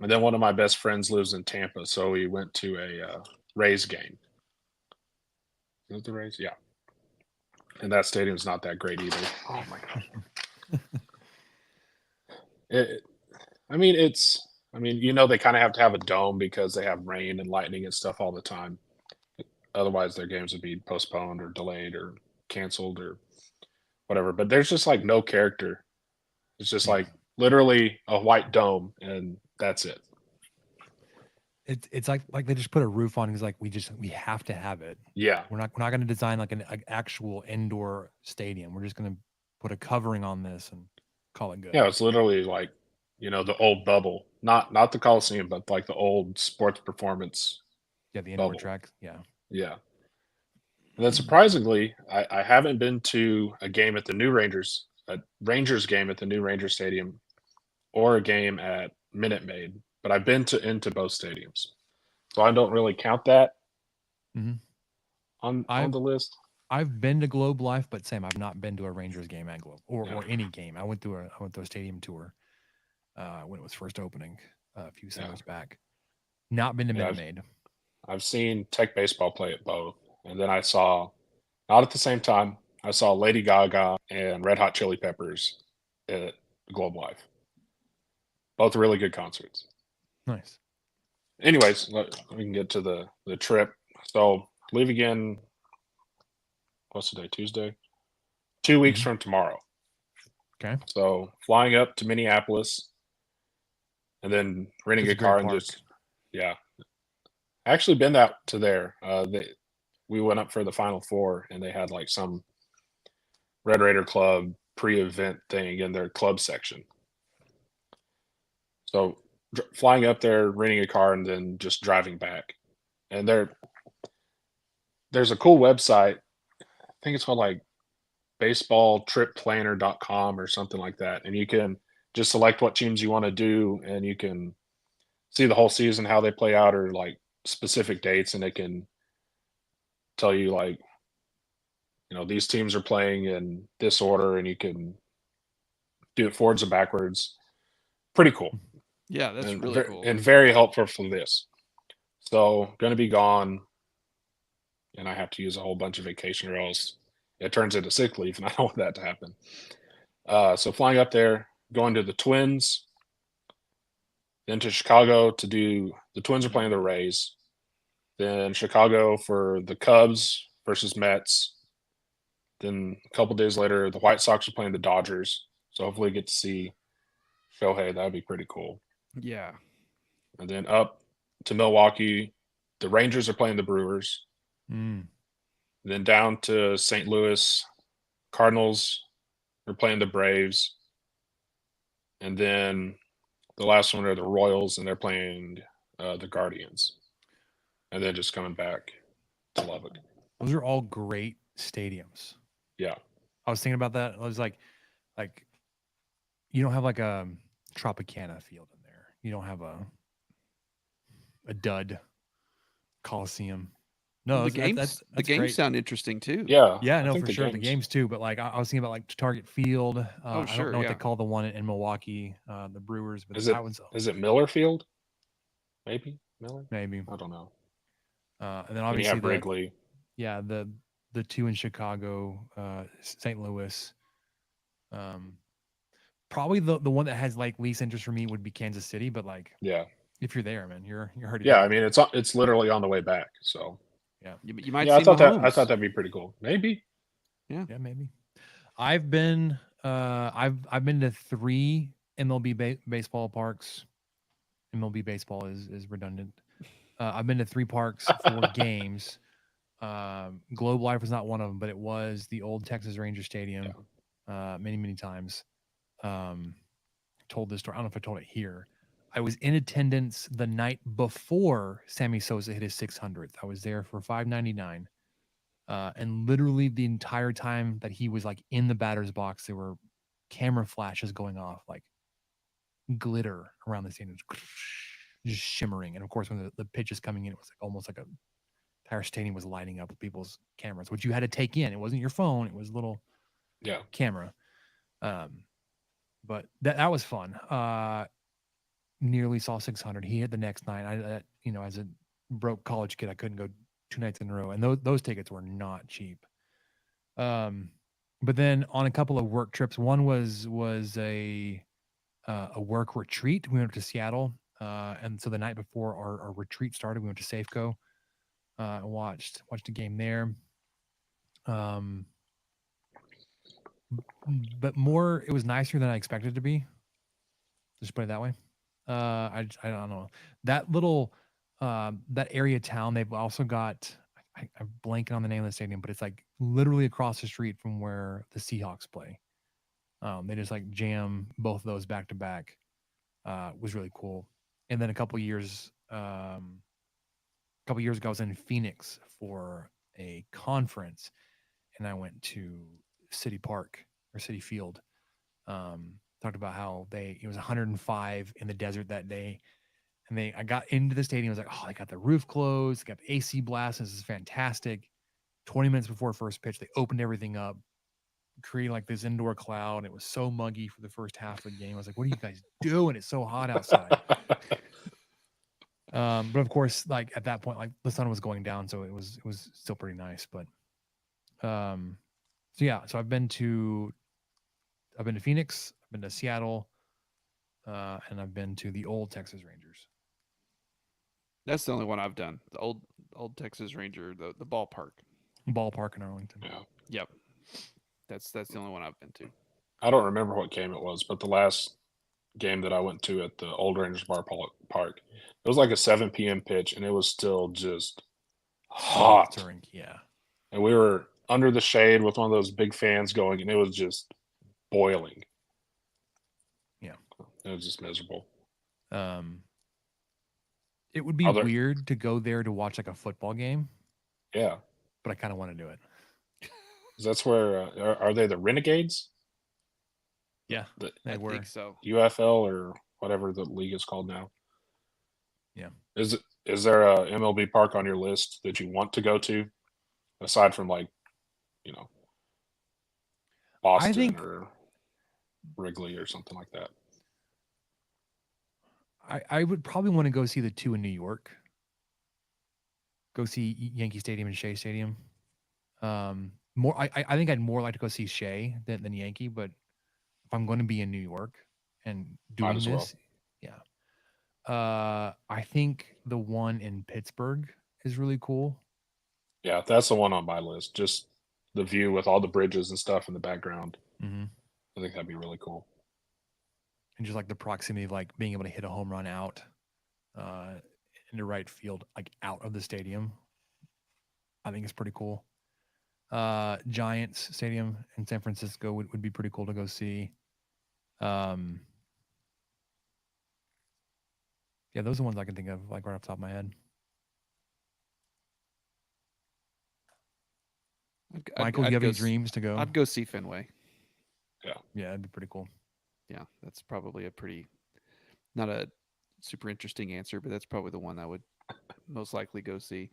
And then one of my best friends lives in Tampa, so we went to a Rays game. Is it the Rays? Yeah. And that stadium's not that great either. Oh my god. It, I mean, they kind of have to have a dome because they have rain and lightning and stuff all the time. Otherwise, their games would be postponed or delayed or canceled or whatever. But there's just like no character. It's just Yeah. like literally a white dome, and that's it. It's like they just put a roof on. He's like, we have to have it. Yeah, We're not going to design like an actual indoor stadium. We're just going to put a covering on this and call it good. yeah. It's literally like the old bubble, not the Coliseum, but like the old sports performance Yeah, the indoor bubble. track. Yeah. Yeah. And then surprisingly, I haven't been to a game at the new Rangers game at the new Ranger Stadium, or a game at Minute Maid, but I've been into both stadiums, so I don't really count that Mhm. on I've the list. I've been to Globe Life, but same, I've not been to a Rangers game at Globe Yeah. or any game. I went to a stadium tour when it was first opening a few summers back. Not been to Yeah, Minute Maid. I've seen Tech Baseball play at both, and then I saw, not at the same time, I saw Lady Gaga and Red Hot Chili Peppers at Globe Life. Both really good concerts. Nice. Anyways, we can get to the trip. So leave again. What's the day? Tuesday. 2 weeks Mhm. from tomorrow. Okay. So flying up to Minneapolis, and then renting It's a a great car and park. just I actually been out to there. We went up for the Final Four, and they had like some Red Raider Club pre-event thing in their club section. So flying up there, renting a car, and then just driving back. And there's a cool website. I think it's called like baseballtripplanner.com or something like that. And you can just select what teams you want to do, and you can see the whole season, how they play out, or like specific dates, and it can tell you like, these teams are playing in this order, and you can do it forwards and backwards. Pretty cool. Yeah, that's and really cool. and very helpful for this. So going to be gone, and I have to use a whole bunch of vacation, or else it turns into sick leave, and I don't want that to happen. So flying up there, going to the Twins, then to Chicago to do the Twins are playing the Rays, then Chicago for the Cubs versus Mets. Then a couple days later, the White Sox are playing the Dodgers. So hopefully get to see Shohei. That would be pretty cool. Yeah. And then up to Milwaukee, the Rangers are playing the Brewers. Mm. Then down to St. Louis, Cardinals are playing the Braves. And then the last one are the Royals, and they're playing the Guardians. And then just coming back to Lubbock. Those are all great stadiums. Yeah. I was thinking about that. I was like you don't have like a Tropicana field in there. You don't have a dud Coliseum. No, the games. that's the games great. sound interesting too. Yeah. Yeah, I no, think for sure. The games too, but like I was thinking about like Target Field. I sure, don't know what yeah. they call the one in Milwaukee, the Brewers, but Is that it one's is it Miller Field? Maybe Miller. maybe. I don't know. And then And you obviously have Wrigley. the two in Chicago, St. Louis. Probably the one that has like least interest for me would be Kansas City, but like Yeah. if you're there, man, you're hard to Yeah. get. I mean, it's literally on the way back. So You might yeah, see Mahomes. I thought that'd be pretty cool. Maybe. Yeah, maybe. I've been to 3 MLB baseball parks. MLB baseball is redundant. I've been to 3 parks for games. Globe Life was not one of them, but it was the old Texas Ranger Stadium. Many times. Told this story. I don't know if I told it here. I was in attendance the night before Sammy Sosa hit his 600th. I was there for $5.99. And literally the entire time that he was like in the batter's box, there were camera flashes going off, like glitter around the stadium, just shimmering. And of course, when the pitch is coming in, it was like almost like a entire stadium was lighting up with people's cameras, which you had to take in. It wasn't your phone; it was a little camera. But that was fun. Nearly saw 600. He hit the next night. As a broke college kid, I couldn't go 2 nights in a row, and those tickets were not cheap. But then on a couple of work trips, one was a work retreat. We went to Seattle, and so the night before our retreat started, we went to Safeco and watched a game there. But more, it was nicer than I expected it to be. Just put it that way. I don't know that little that area of town. They've also got I'm blanking on the name of the stadium, but it's like literally across the street from where the Seahawks play. They just like jam both of those back to back. Was really cool. And then a couple years ago, I was in Phoenix for a conference, and I went to City Park or City Field. Talked about how it was 105 in the desert that day. And I got into the stadium. I was like, oh, they got the roof closed. They got the AC blast. This is fantastic. 20 minutes before first pitch, they opened everything up, creating like this indoor cloud. It was so muggy for the first half of the game. I was like, what are you guys doing? It's so hot outside. But of course, like at that point, like the sun was going down, so it was still pretty nice. But so I've been to Phoenix, I've been to Seattle, and I've been to the old Texas Rangers. That's the only one I've done. The old Texas Ranger, the ballpark. Ballpark in Arlington. Yeah. Yep. That's the only one I've been to. I don't remember what game it was, but the last game that I went to at the old Rangers Park, it was like a 7 p.m. pitch, and it was still just hot. Yeah. And we were under the shade with one of those big fans going, and it was just boiling. Yeah. It was just miserable. It would be Other- weird to go there to watch like a football game, Yeah, but I kind of want to do it. 'cause that's where are they the Renegades? Yeah, The they I were. think so. UFL or whatever the league is called now. Yeah. Is there a MLB park on your list that you want to go to, aside from like, you know, Boston think- or Wrigley or something like that? I would probably want to go see the two in New York. Go see Yankee Stadium and Shea Stadium. More, I think I'd more like to go see Shea than Yankee, but if I'm going to be in New York and doing as well. this, yeah. I think the one in Pittsburgh is really cool. Yeah, that's the one on my list. Just the view with all the bridges and stuff in the background. Mm-hmm. I think that'd be really cool. And just like the proximity of like being able to hit a home run out into right field, like out of the stadium, I think it's pretty cool. Giants Stadium in San Francisco would be pretty cool to go see. Yeah, those are the ones I can think of like right off the top of my head. Michael, you have any dreams to go? I'd go see Fenway. Yeah, that'd be pretty cool. Yeah, that's probably a pretty, not a super interesting answer, but that's probably the one I would most likely go see.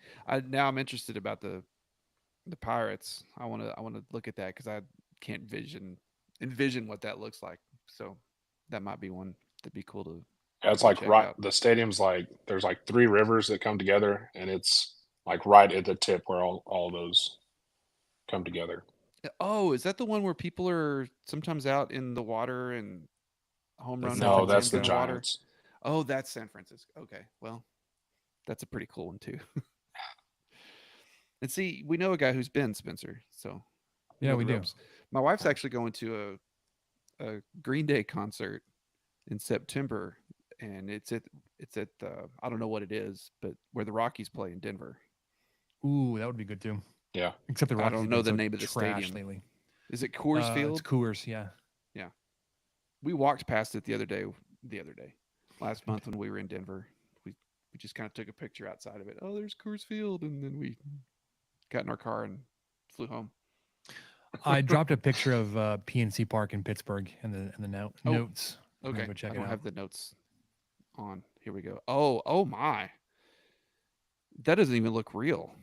Now I'm interested about the Pirates. I want to look at that because I can't envision what that looks like. So that might be one that'd be cool to. Yeah, it's to like check right. out. The stadium's like there's like 3 rivers that come together, and it's like right at the tip where all those come together. Oh, is that the one where people are sometimes out in the water and home That's run? San No, that's the Francisco. Giants. Oh, that's San Francisco. Okay, well, that's a pretty cool one too. And see, we know a guy who's been Spencer, so Yeah, know we the do. ropes. My wife's actually going to a Green Day concert in September, and it's at I don't know what it is, but where the Rockies play in Denver. Ooh, that would be good too. Yeah, Except the I Rockies don't have know been the so name of the trash stadium. lately. Is it Coors Field? It's Coors, yeah. We walked past it the other day. Last month when we were in Denver, we just kind of took a picture outside of it. Oh, there's Coors Field, and then we got in our car and flew home. I dropped a picture of PNC Park in Pittsburgh in the notes. I'm gonna Okay, go check I it don't out. have the notes on. Here we go. Oh my, that doesn't even look real.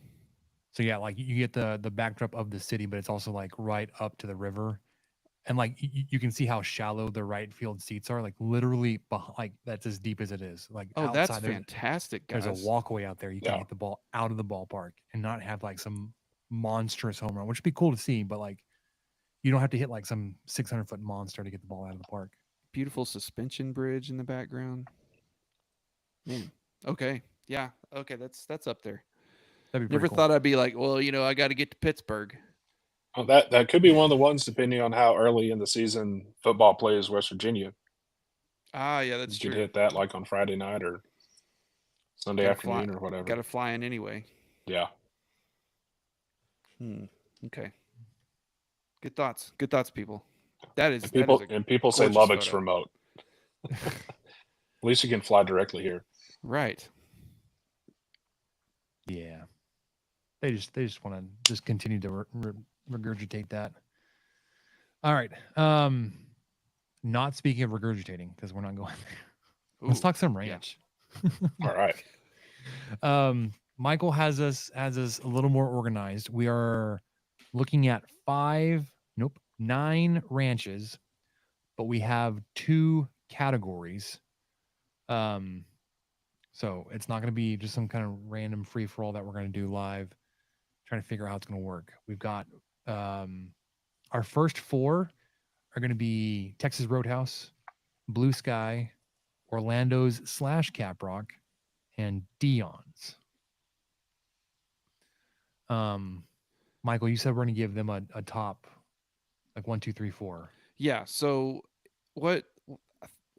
So yeah, like you get the backdrop of the city, but it's also like right up to the river, and like you can see how shallow the right field seats are. Like literally, like that's as deep as it is. Like Oh, outside, that's fantastic, guys. there's a walkway out there. You can Yeah. hit the ball out of the ballpark and not have like some monstrous home run, which would be cool to see. But like, you don't have to hit like some 600-foot monster to get the ball out of the park. Beautiful suspension bridge in the background. Man. Okay. Yeah. Okay. That's up there. That'd be Never pretty cool. thought I'd be like, well, I got to get to Pittsburgh. oh, that could be one of the ones depending on how early in the season football plays West Virginia. Ah, yeah, that's You true. could hit that like on Friday night or Sunday afternoon or whatever. Got to fly in anyway. Yeah. Okay. Good thoughts. Good thoughts, people. That is And people say gorgeous Lubbock's photo. remote. At least you can fly directly here. right. Yeah, they just want to just continue to regurgitate that. All right. Not speaking of regurgitating because we're not going there. Let's Ooh, talk some yeah. ranch. All right. Michael has us a little more organized. We are looking at 9 ranches, but we have 2 categories. So it's not going to be just some kind of random free for all that we're going to do live. Trying to figure out how it's going to work. We've got our first 4 are going to be Texas Roadhouse, Blue Sky, Orlando's / Caprock, and Dion's. Michael, you said we're going to give them a top, like 1, 2, 3, 4. Yeah. So what?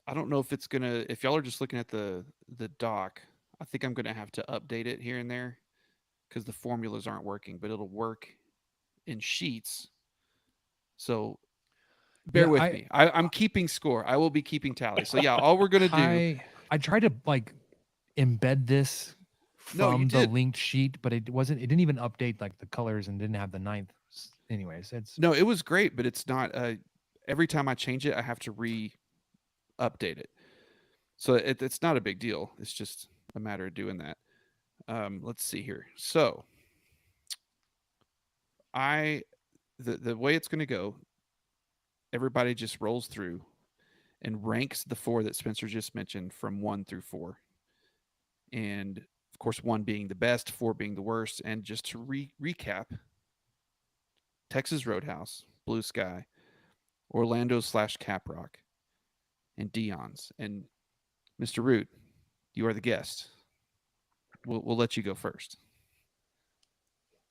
I don't know if y'all are just looking at the doc. I think I'm gonna have to update it here and there because the formulas aren't working, but it'll work in sheets. So Bear Yeah, with me. I'm keeping score. I will be keeping tally. So yeah, all we're gonna do. I tried to like embed this No, you from the did. linked sheet, but it wasn't. It didn't even update like the colors and didn't have the ninth. Anyways, it's No, it was great, but it's not. Every time I change it, I have to update it. So it's not a big deal. It's just a matter of doing that. Let's see here. So the way it's going to go, everybody just rolls through and ranks the 4 that Spencer just mentioned from 1 through 4. And of course, 1 being the best, 4 being the worst. And just to recap, Texas Roadhouse, Blue Sky, Orlando/Caprock, and Dion's. And Mr. Root, you are the guest. We'll let you go first.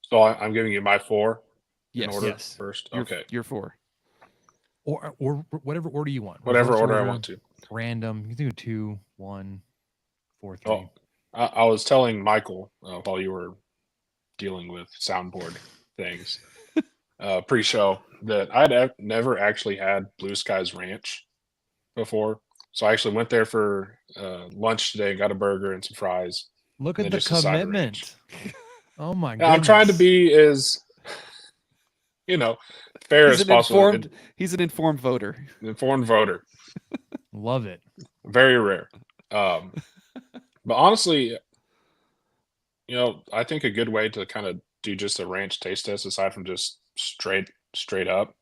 So I'm giving you my 4 in Yes. order Yes. first. You're, Okay. You're 4. or whatever order you want. Whatever Reverse order I want to. Random. You can do 2, 1, 4, 3. Oh, I was telling Michael while you were dealing with soundboard things pre-show that I'd never actually had Blue Sky's Ranch before. So I actually went there for lunch today, got a burger and some fries. Look and at then the just a side of commitment. Oh my Yeah, goodness. I'm trying to be as fair He's as an possible. He's an informed voter. Informed voter. Love it. Very rare. But honestly, I think a good way to kind of do just a ranch taste test aside from just straight up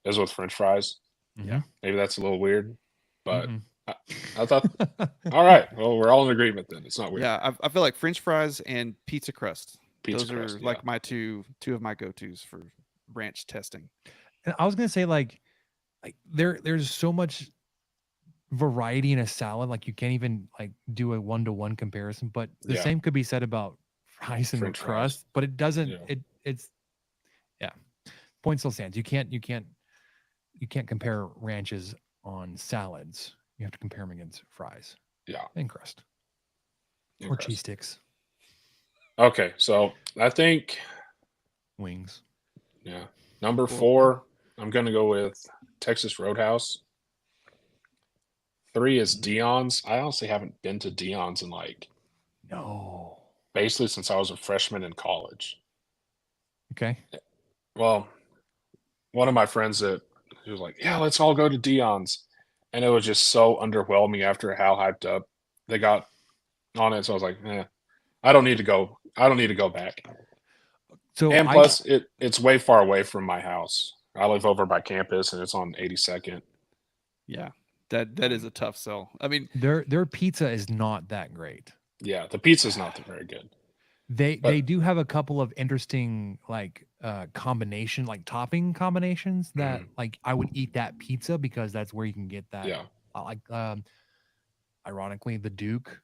is with French fries. Yeah. Maybe that's a little weird, but Mhm. I thought, all right, well, we're all in agreement then. It's not weird. Yeah, I feel like French fries and pizza crust. Pizza Those crust, are yeah. like my two of my go-tos for ranch testing. And I was gonna say like there's so much variety in a salad, like you can't even like do a 1-to-1 comparison. But the Yeah. same could be said about fries and French fries. crust, but it doesn't. Yeah. It's point still stands. You can't compare ranches on salads. You have to compare them against fries Yeah. and crust and or crust. cheese sticks, Okay, so I think wings. number 4, I'm gonna go with Texas Roadhouse. 3 is Dion's. I honestly haven't been to Dion's in No. basically since I was a freshman in college. Okay. Well, one of my friends that he was like, "Yeah, let's all go to Dion's," and it was just so underwhelming after how hyped up they got on it. So I was like, I don't need to go. I don't need to go back. So And plus, it's way far away from my house. I live over by campus, and it's on 82nd. Yeah, that is a tough sell. I mean, their pizza is not that great. Yeah, the pizza's not very good. They do have a couple of interesting like combination like topping combinations that like I would eat that pizza because that's where you can get that. Yeah. Like ironically the Duke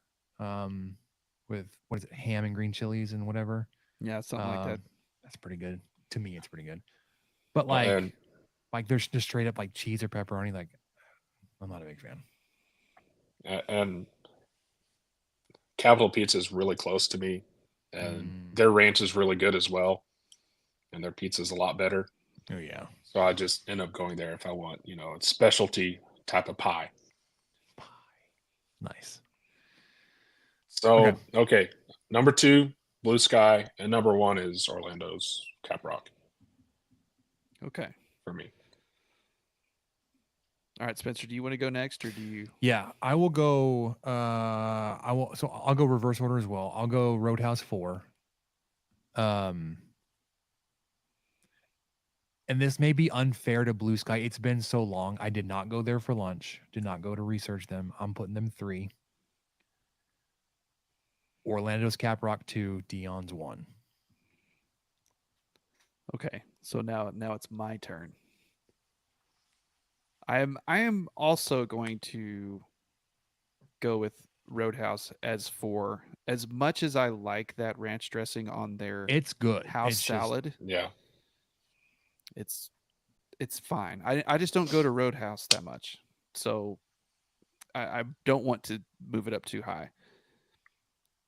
with what is it, ham and green chilies and whatever. yeah, something like that. That's pretty good. To me it's pretty good. But And like there's just straight up like cheese or pepperoni, like I'm not a big fan. and Capital Pizza is really close to me, and their ranch is really good as well, and their pizza is a lot better. Oh yeah. So I just end up going there if I want, a specialty type of pie. Nice. So okay, number 2, Blue Sky, and number 1 is Orlando's Caprock Okay. for me. All right, Spencer, do you want to go next or do you? Yeah, I will go. So I'll go reverse order as well. I'll go Roadhouse 4. And this may be unfair to Blue Sky. It's been so long. I did not go there for lunch. Did not go to research them. I'm putting them 3. Orlando's Caprock 2. Dion's 1. Okay, so now it's my turn. I am also going to go with Roadhouse as 4. As much as I like that ranch dressing on their It's good. house salad, Yeah. it's fine. I just don't go to Roadhouse that much, so I don't want to move it up too high.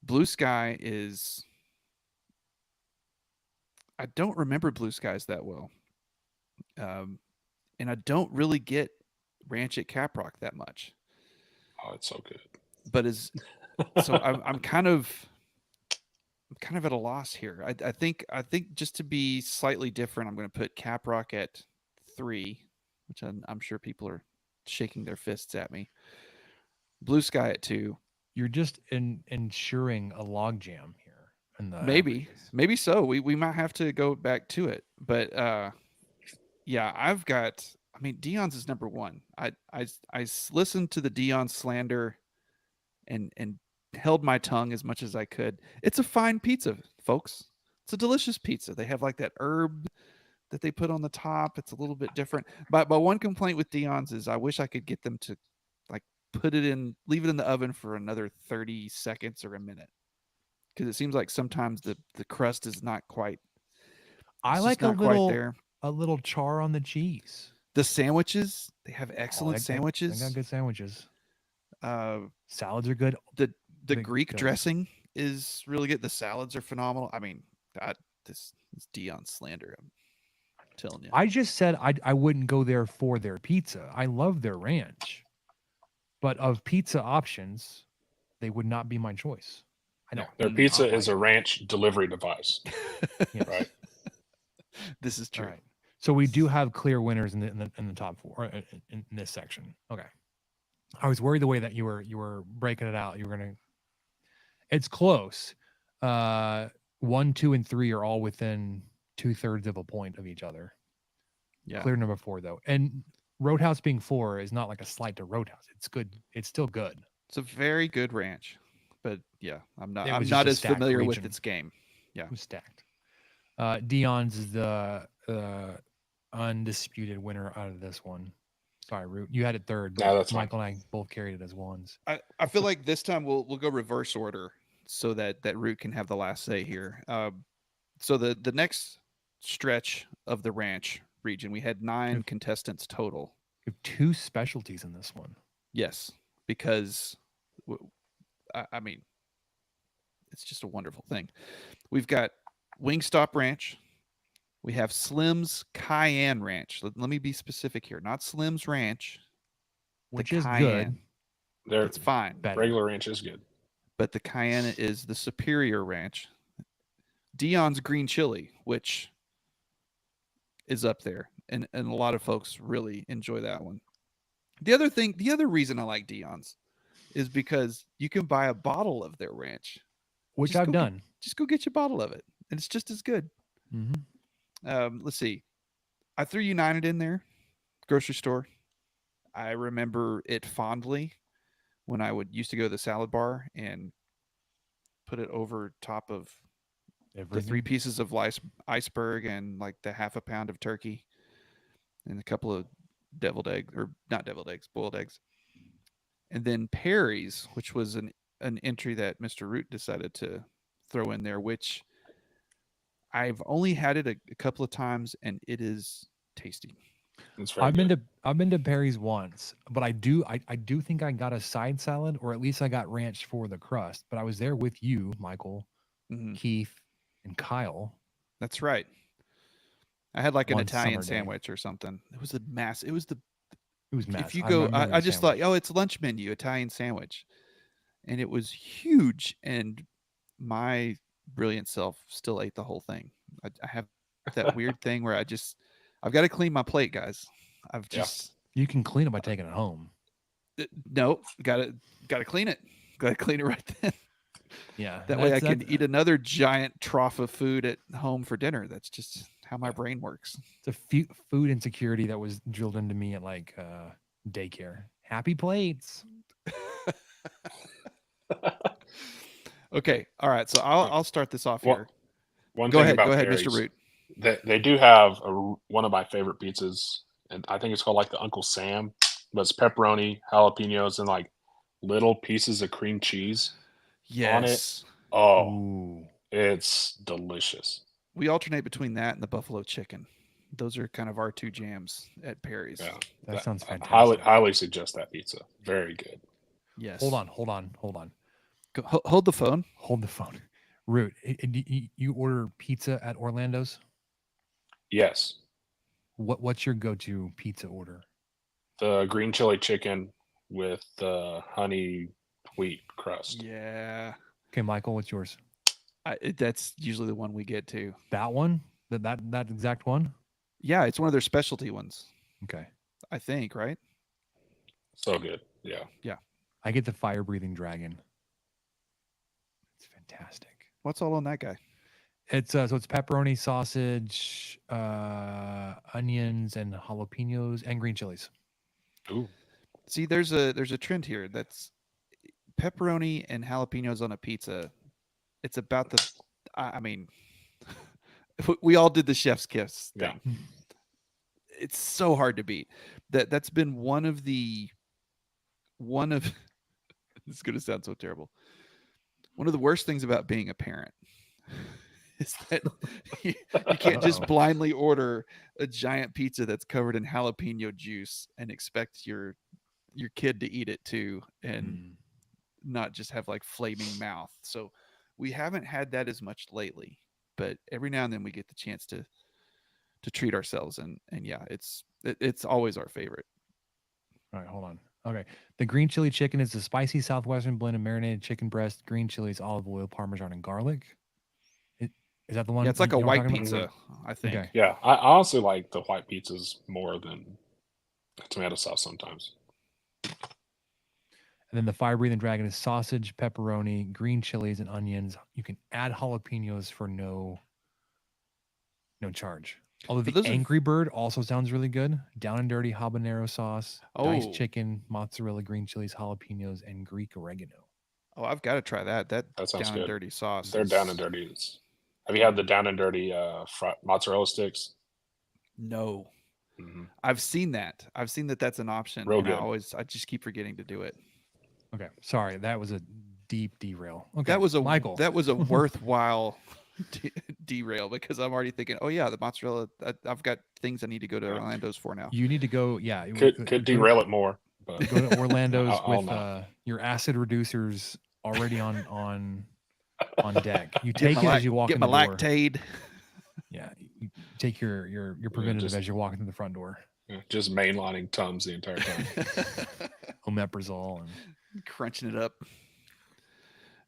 Blue Sky is. I don't remember Blue Skies that well. and I don't really get ranch at Caprock that much. Oh, it's so good. But so I'm kind of at a loss here. I think just to be slightly different, I'm going to put Caprock at 3, which I'm sure people are shaking their fists at me. Blue Sky at 2. You're just ensuring a logjam here in the Maybe averages. so. We might have to go back to it, but yeah, I've got. I mean, Dion's is number 1. I listened to the Dion slander and held my tongue as much as I could. It's a fine pizza, folks. It's a delicious pizza. They have like that herb that they put on the top. It's a little bit different. But one complaint with Dion's is I wish I could get them to like leave it in the oven for another 30 seconds or a minute. Because it seems like sometimes the crust is not quite. I It's like just not quite there. a little char on the cheese. The sandwiches, they have excellent They sandwiches. got good sandwiches. Uh, Salads are good. the They- Greek good. dressing is really good. The salads are phenomenal. I mean, this is Dion slander. I'm telling you. I just said I wouldn't go there for their pizza. I love their ranch, but of pizza options, they would not be my choice. I know Their pizza is a ranch delivery device. Yes. Right. This is true. All right. So we do have clear winners in the top 4 in this section. Okay. I was worried the way that you were breaking it out. You were gonna. It's close. 1, 2, and 3 are all within 2/3 of a point of each other. Yeah. Clear number 4 though, and Roadhouse being 4 is not like a slight to Roadhouse. It's good. It's still good. It's a very good ranch, but yeah, I'm It not was just a as stacked familiar with region. its game. Yeah. It was stacked. Dion's is the undisputed winner out of this one. Sorry, Root. You had it 3rd, but No, that's fine. Michael and I both carried it as 1s. I feel like this time we'll go reverse order so that Root can have the last say here. So the next stretch of the ranch region, we had 9 contestants total. You have 2 specialties in this one. Yes, because I mean, it's just a wonderful thing. We've got Wingstop Ranch. We have Slim's Cayenne Ranch. Let me be specific here. Not Slim's Ranch. Which the is Cayenne. good. It's fine. Better. Regular ranch is good. But the Cayenne is the superior ranch. Dion's Green Chili, which is up there. And a lot of folks really enjoy that one. The other reason I like Dion's is because you can buy a bottle of their ranch. Which Just I've go done. Just go get your bottle of it. And it's just as good. Mm-hmm. Let's see. I threw United in there, grocery store. I remember it fondly when I used to go to the salad bar and put it over top of the 3 pieces of iceberg and like the half a pound of turkey and a couple of boiled eggs. And then Perry's, which was an entry that Mr. Root decided to throw in there, which I've only had it a couple of times and it is tasty. I've been to Perry's once, but I do think I got a side salad, or at least I got ranch for the crust. But I was there with you, Michael, Keith, and Kyle. That's right. I had like an One Italian summer day. sandwich or something. It was a mass. It was massive. If you go, I just thought, oh, it's lunch menu Italian sandwich, and it was huge. And my brilliant self still ate the whole thing. I have that weird thing where I've got to clean my plate, guys. You can clean it by taking it home. No, got to clean it. Got to clean it right then. Yeah, That way I can eat another giant trough of food at home for dinner. That's just how my brain works. It's a food insecurity that was drilled into me at like daycare. Happy plates. Okay, all right. So I'll start this off here. Go ahead, Mr. Root. They do have one of my favorite pizzas, and I think it's called like the Uncle Sam, but it's pepperoni, jalapenos, and like little pieces of cream cheese on it. Oh, Ooh. it's delicious. We alternate between that and the buffalo chicken. Those are kind of our 2 jams at Perry's. Yeah, that sounds fantastic. Highly suggest that pizza. Very good. Yes. Hold on. Hold the phone. Hold the phone. Root, you order pizza at Orlando's? Yes. What's your go-to pizza order? The green chili chicken with the honey wheat crust. Yeah, Okay, Michael, what's yours? that's usually the one we get to. That one? That exact one? Yeah, it's one of their specialty ones, Okay. I think, right? So good. Yeah. I get the fire-breathing dragon. It's fantastic. What's all on that guy? It's so it's pepperoni, sausage, onions, and jalapenos, and green chilies. Ooh. See, there's a trend here. That's pepperoni and jalapenos on a pizza. It's about the. I mean, we all did the chef's kiss Yeah. thing. It's so hard to beat. That's been one of. It's going to sound so terrible. One of the worst things about being a parent is that you can't just blindly order a giant pizza that's covered in jalapeno juice and expect your kid to eat it too and not just have like flaming mouth. So we haven't had that as much lately, but every now and then we get the chance to treat ourselves, and yeah, it's always our favorite. All right, hold on. Okay. The green chili chicken is the spicy southwestern blend of marinated chicken breast, green chilies, olive oil, parmesan, and garlic. Is that the one? Yeah, it's like a you were white talking about? pizza, I think. Okay. Yeah. I honestly like the white pizzas more than tomato sauce sometimes. And then the fire breathing dragon is sausage, pepperoni, green chilies, and onions. You can add jalapenos for no charge. Although For the those of- Angry Bird also sounds really good. Down and dirty habanero sauce, diced Oh. chicken, mozzarella, green chilies, jalapenos, and Greek oregano. Oh, I've got to try that. That That sounds down good. and dirty sauce. They're down and dirty. Have you had the down and dirty mozzarella sticks? No, Mm-hmm. I've seen that. I've seen that that's an option, Real and good. I just keep forgetting to do it. Okay. Sorry, that was a deep derail. Okay. That was a Michael. That was a worthwhile derail because I'm already thinking, oh yeah, the mozzarella. I've got things I need to go to Orlando's for now. You need to go. Yeah. Could derail it more. But Go to Orlando's I'll with not. your acid reducers already on deck. You Get take my it as you walk get in my the door. Lactaid. Yeah. You take your preventative just- as you're walking through the front door. Just mainlining Tums the entire time. Omeprazole and Crunching it up.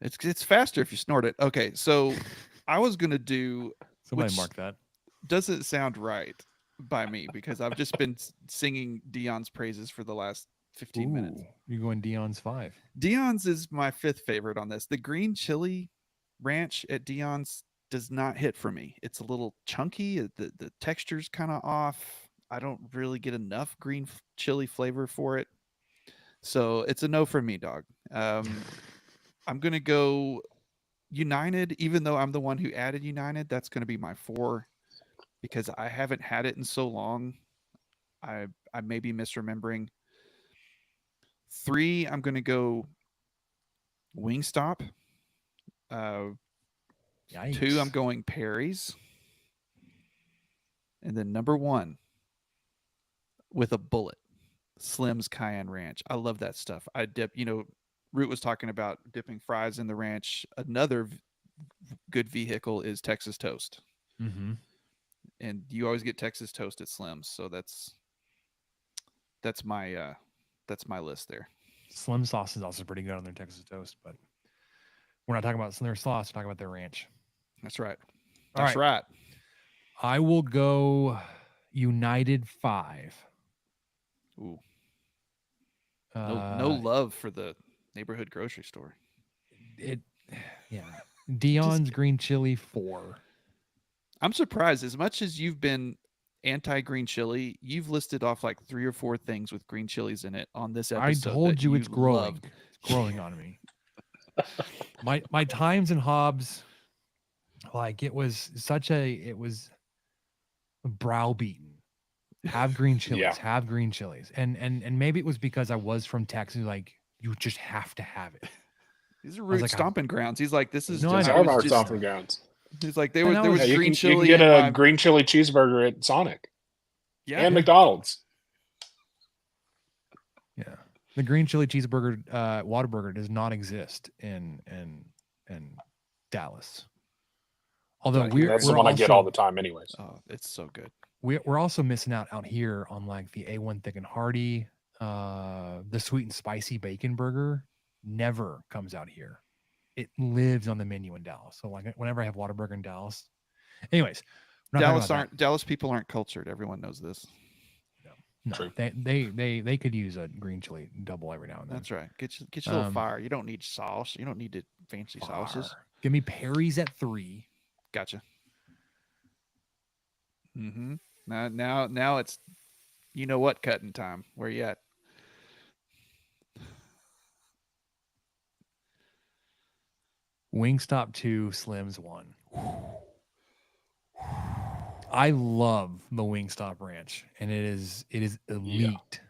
It's faster if you snort it. Okay, so I was gonna do. somebody Which- mark that. Doesn't sound right by me because I've just been singing Dion's praises for the last 15 minutes. Ooh, you're going Dion's 5. Dion's is my 5th favorite on this. The green chili ranch at Dion's does not hit for me. It's a little chunky. The texture's kind of off. I don't really get enough green chili flavor for it. So it's a no for me, dog. I'm going to go United, even though I'm the one who added United. That's going to be my 4 because I haven't had it in so long. I may be misremembering. 3, I'm going to go Wingstop. 2, I'm going Perry's. And then number 1, with a bullet, Slim's Cayenne Ranch. I love that stuff. I dip, Root was talking about dipping fries in the ranch. Another good vehicle is Texas Toast. Mm-hmm. And you always get Texas Toast at Slim's. So that's my list there. Slim sauce is also pretty good on their Texas toast, but we're not talking about their sauce. We're talking about their ranch. That's right. All That's right. I will go United 5. Ooh. No love for the neighborhood grocery store. Dion's green chili 4. I'm surprised. As much as you've been anti-green chili, you've listed off like 3 or 4 things with green chilies in it on this episode. I told that you it's growing. love. It's growing on me. My times and Hobbs, like it was browbeaten. Have green chilies. Yeah. Have green chilies. And maybe it was because I was from Texas. Like you just have to have it. These are Root like, stomping grounds. He's like, this is No, I just. know. I Some of was our just- stomping grounds. He's like, And there was I was- green You chili. can get in a my- green chili cheeseburger at Sonic yeah. and McDonald's. Yeah. The green chili cheeseburger, Whataburger does not exist in Dallas. Although Right, we're That's we're the one I get also- all the time, anyways. Oh, it's so good. we're also missing out here on like the A1 thick and hearty, the sweet and spicy bacon burger never comes out here. It lives on the menu in Dallas. So like whenever I have Whataburger in Dallas. Anyways, we're not talking about that. Dallas people aren't cultured. Everyone knows this. No, True. they could use a green chili double every now and then. That's right. Get your little fire. You don't need sauce. You don't need the fancy sauces. Far. Give me Perry's at 3. Gotcha. Mm-hmm. Now it's you know what cutting time. Where you at? Wingstop 2, Slim's 1. I love the Wingstop Ranch, and it is elite.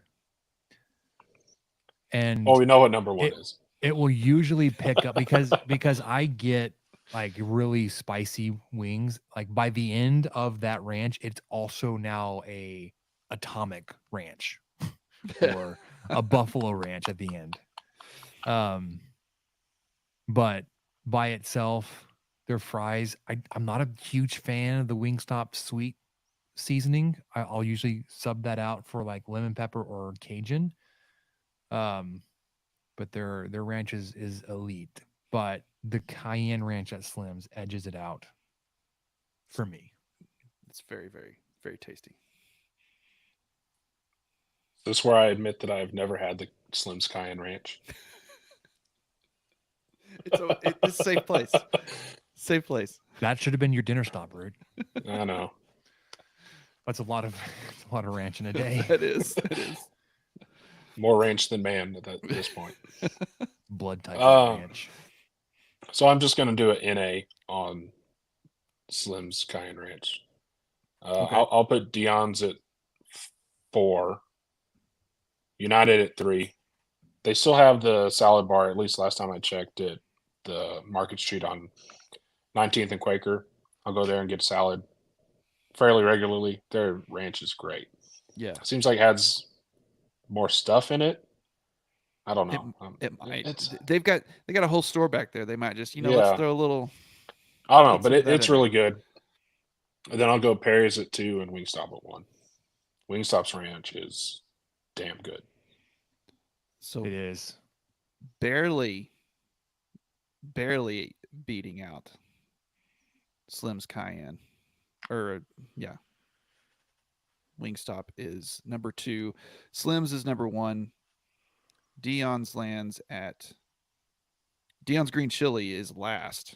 And we know what number 1 is. It will usually pick up because I get like really spicy wings. Like by the end of that ranch, it's also now a atomic ranch or a buffalo ranch at the end. But by itself, their fries, I'm not a huge fan of the Wingstop sweet seasoning. I'll usually sub that out for like lemon pepper or Cajun. But their ranch is elite. But the cayenne ranch at Slim's edges it out for me. It's very, very, very tasty. This is where I admit that I've never had the Slim's Cayenne Ranch. It's a safe place. Safe place. That should have been your dinner stop, Rude. I know. That's a lot of ranch in a day. It is. More ranch than man at this point. Blood type ranch. So I'm just going to do an NA on Slim's Cayenne Ranch. Okay. I'll put Dion's at 4. United at 3. They still have the salad bar, at least last time I checked, at the Market Street on 19th and Quaker. I'll go there and get a salad fairly regularly. Their ranch is great. Yeah. Seems like it has more stuff in it. I don't know. It might. They got a whole store back there. They might just, Yeah. let's throw a little. I don't know, put but some of that it's in really good. And then I'll go Perry's at 2 and Wingstop at 1. Wingstop's ranch is damn good. So It is. barely beating out Slim's Cayenne. Wingstop is number 2. Slim's is number 1. Dion's green chili is last.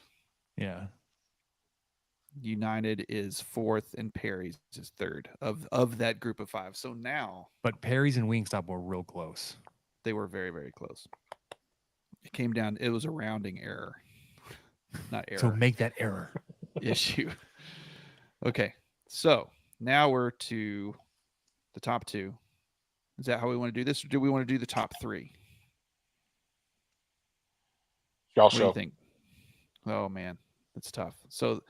Yeah. United is 4th and Perry's is 3rd of that group of 5. So now, But Perry's and Wingstop were real close. they were very, very close. It came down. It was a rounding error, not error. So make that error. Issue. Okay, so now we're to the top 2. Is that how we want to do this, or do we want to do the top 3? Y'all What do you show. think? Oh man, that's tough. So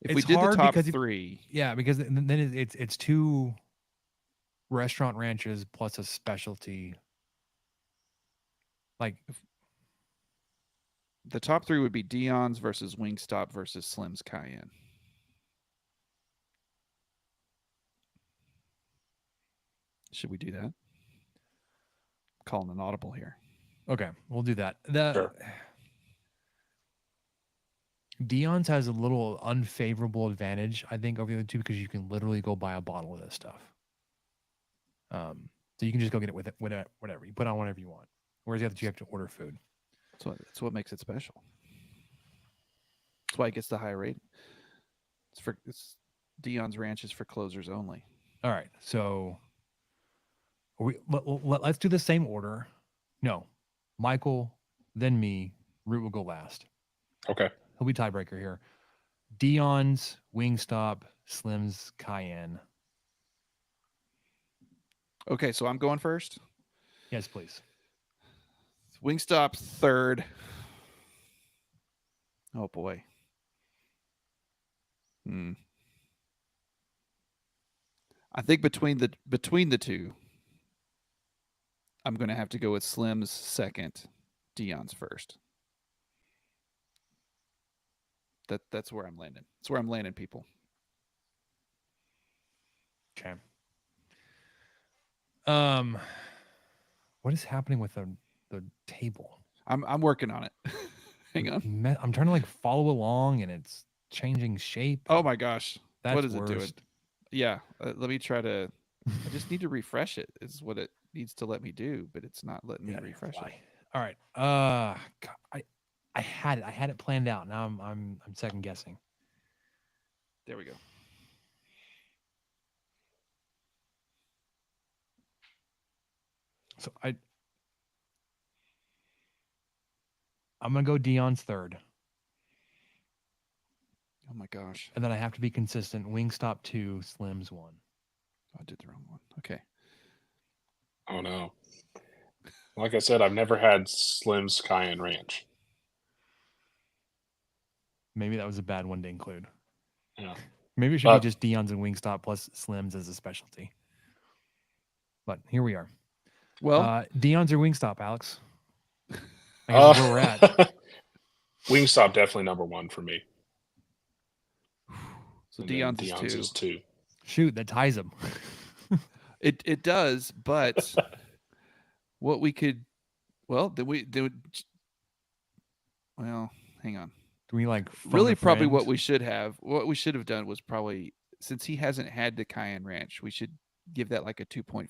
if It's we did the hard top because 3, Yeah, because then it's 2 restaurant ranches plus a specialty. Like the top 3 would be Dion's versus Wingstop versus Slim's Cayenne. Should we do that? Calling an audible here. okay, we'll do that. Sure. Dion's has a little unfavorable advantage, I think, over the other 2 because you can literally go buy a bottle of this stuff. So you can just go get it with whatever you put on whatever you want. Whereas the other 2 you have to order food. That's what makes it special. That's why it gets the high rate. It's Dion's Ranch is for closers only. All right, so let's do the same order. No, Michael, then me. Root will go last. Okay. He'll be tiebreaker here. Dion's, Wingstop, Slim's, Cayenne. Okay, so I'm going first. Yes, please. Wingstop 3rd. Oh boy. I think between the 2, I'm going to have to go with Slim's 2nd, Dion's 1st. That's where I'm landing. That's where I'm landing, people. Okay. What is happening with the table? I'm working on it. Hang on. I'm trying to like follow along, and it's changing shape. Oh my gosh. That's What is worst. it doing? Yeah. Let me try to. I just need to refresh it. Is what it needs to let me do, but it's not letting me refresh it. All right. God, I had it planned out. Now I'm second guessing. There we go. So I'm gonna go Dion's third, Oh my gosh. and then I have to be consistent. Wingstop 2, Slims 1. I did the wrong one. Okay. Oh no. Like I said, I've never had Slim's Cayenne Ranch. Maybe that was a bad one to include. Yeah. Maybe it should be just Dion's and Wingstop plus Slims as a specialty. But here we are. Well, Dion's or Wingstop, Alex? I guess that's where we're at. Wingstop definitely number one for me. so And Dion's, then Dion's is two. Shoot, that ties them. It does, but what we could, well, well, hang on. Do we like Really, probably what what we should have done was probably, since he hasn't had the Cayenne Ranch, we should give that like a 2.5.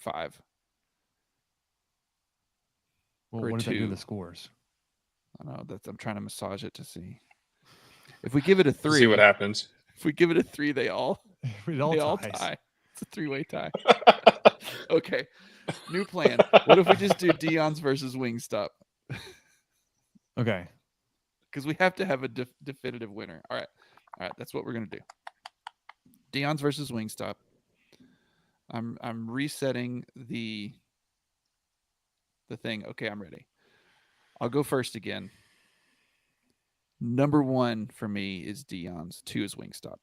Well, or what does that do to 2. the scores? I don't know. I'm trying to massage it to see. If we give it a 3, See what happens. If we give it a 3, they all ties. tie. It's a 3-way tie. Okay. New plan. What if we just do Dion's versus Wingstop? Okay. Because we have to have a definitive winner. All right. That's what we're gonna do. Dion's versus Wingstop. I'm resetting the thing. Okay, I'm ready. I'll go first again. Number 1 for me is Dion's. 2 is Wingstop.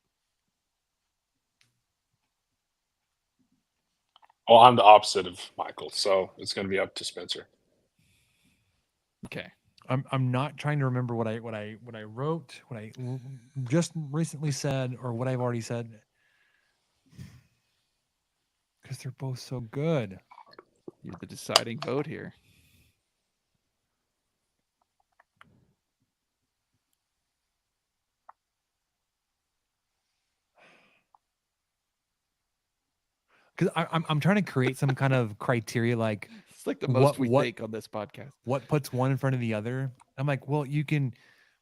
Well, I'm the opposite of Michael, so it's going to be up to Spencer. Okay. I'm not trying to remember what I wrote, what I just recently said, or what I've already said, because they're both so good. You're the deciding vote here. Because I'm trying to create some kind of criteria, like It's like the most we think on this podcast. what puts one in front of the other. I'm like, well, you can,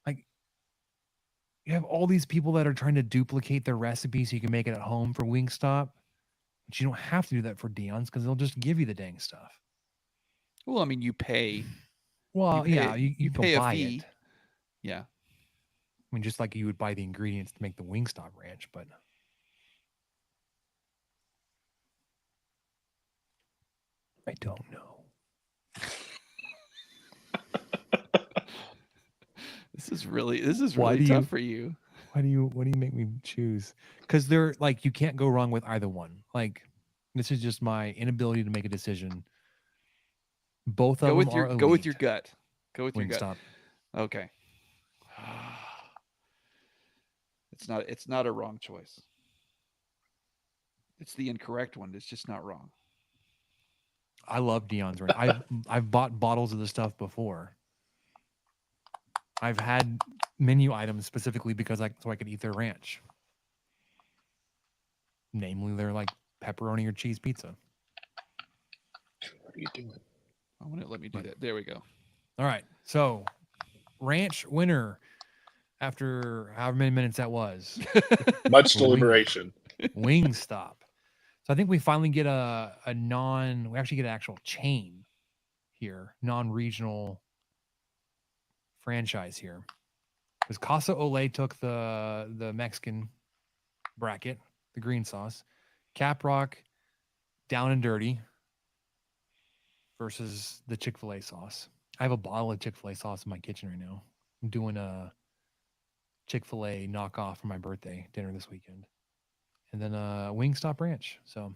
like, you have all these people that are trying to duplicate their recipe so you can make it at home for Wingstop, but you don't have to do that for Dion's because they'll just give you the dang stuff. Well, I mean, you pay. Well, yeah, you pay a buy fee. it. Yeah. I mean, just like you would buy the ingredients to make the Wingstop ranch, but I don't know. This is really tough for you. Why do you make me choose? Because they're like, you can't go wrong with either one. Like, this is just my inability to make a decision. Both of them are elite. Go with your gut. Go with your gut. Wingstop. Okay. It's not a wrong choice. It's the incorrect one. It's just not wrong. I love Dion's ranch. I've bought bottles of the stuff before. I've had menu items specifically because I could eat their ranch. Namely, they're like pepperoni or cheese pizza. What are you doing? I want to let me do that. There we go. All right. So, ranch winner after however many minutes that was. Much deliberation. Wingstop. So I think we finally get we actually get an actual chain here, non-regional franchise here. Because Casa Ole took the Mexican bracket, the green sauce. Caprock, Down and Dirty versus the Chick-fil-A sauce. I have a bottle of Chick-fil-A sauce in my kitchen right now. I'm doing a Chick-fil-A knockoff for my birthday dinner this weekend. And then Wingstop Ranch. So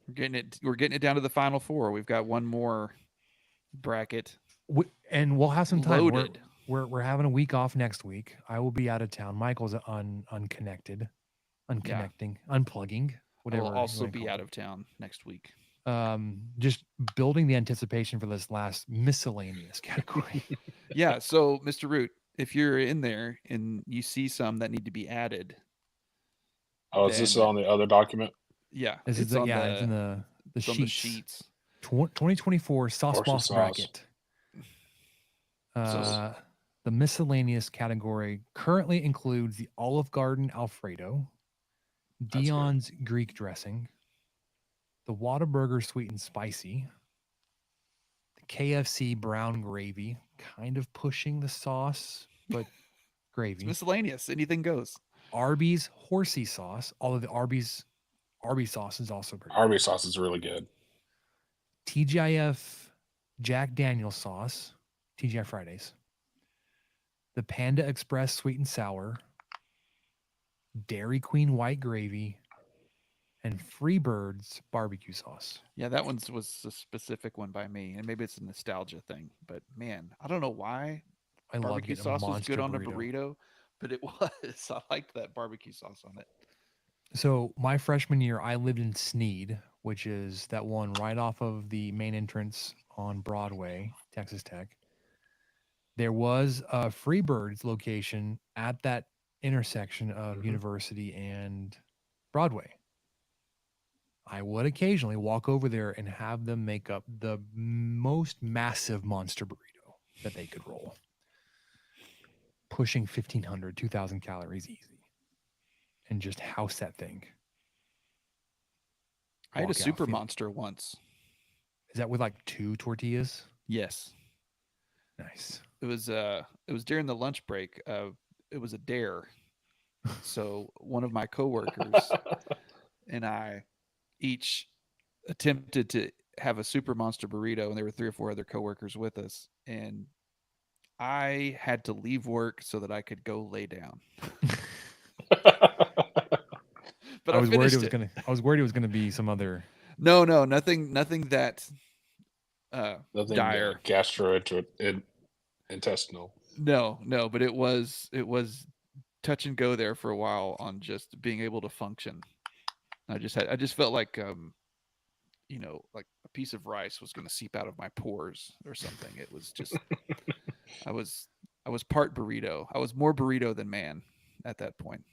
we're getting it down to the final 4. We've got one more bracket. And we'll have some time. Loaded. We're having a week off next week. I will be out of town. Michael's unconnected. unconnecting, unplugging, I whatever. will you also wanna be call out it. of town next week. Just building the anticipation for this last miscellaneous category. Yeah. So, Mr. Root, if you're in there and you see some that need to be added, Oh, is this then on the other document? yeah, This is it's the on yeah, it's in the the it's on the sheets. sheets. 2024 sauce Portion boss sauce. bracket. So- The miscellaneous category currently includes the Olive Garden Alfredo, That's good. Dion's Greek dressing, the Whataburger sweet and spicy, the KFC brown gravy, kind of pushing the sauce, but It's gravy. miscellaneous. Anything goes. Arby's horsey sauce, although the Arby's sauce is also pretty good. Arby's sauce is really good. TGIF Jack Daniel sauce, TGI Fridays, the Panda Express sweet and sour, Dairy Queen white gravy, and Freebird's barbecue sauce. Yeah, that was a specific one by me, and maybe it's a nostalgia thing. But man, I don't know why I love barbecue getting a sauce was monster good on a burrito. burrito, but it was. I liked that barbecue sauce on it. So my freshman year, I lived in Sneed, which is that one right off of the main entrance on Broadway, Texas Tech. There was a Freebird's location at that intersection of Mm-hmm. Mhm. University and Broadway. I would occasionally walk over there and have them make up the most massive monster burrito that they could roll, pushing 1,500, 2,000 calories easy, and just house that thing. I had a Walk out super feeling- monster once. Is that with like 2 tortillas? Yes, Nice. it was during the lunch break. It was a dare. So one of my coworkers and I each attempted to have a super monster burrito, and there were 3 or 4 other coworkers with us, and I had to leave work so that I could go lay down. But I was worried finished it. I was worried it was gonna be some other. No, nothing that Nothing dire. intestinal. No, but it was touch and go there for a while on just being able to function. I just felt like like a piece of rice was going to seep out of my pores or something. It was just I was part burrito. I was more burrito than man at that point.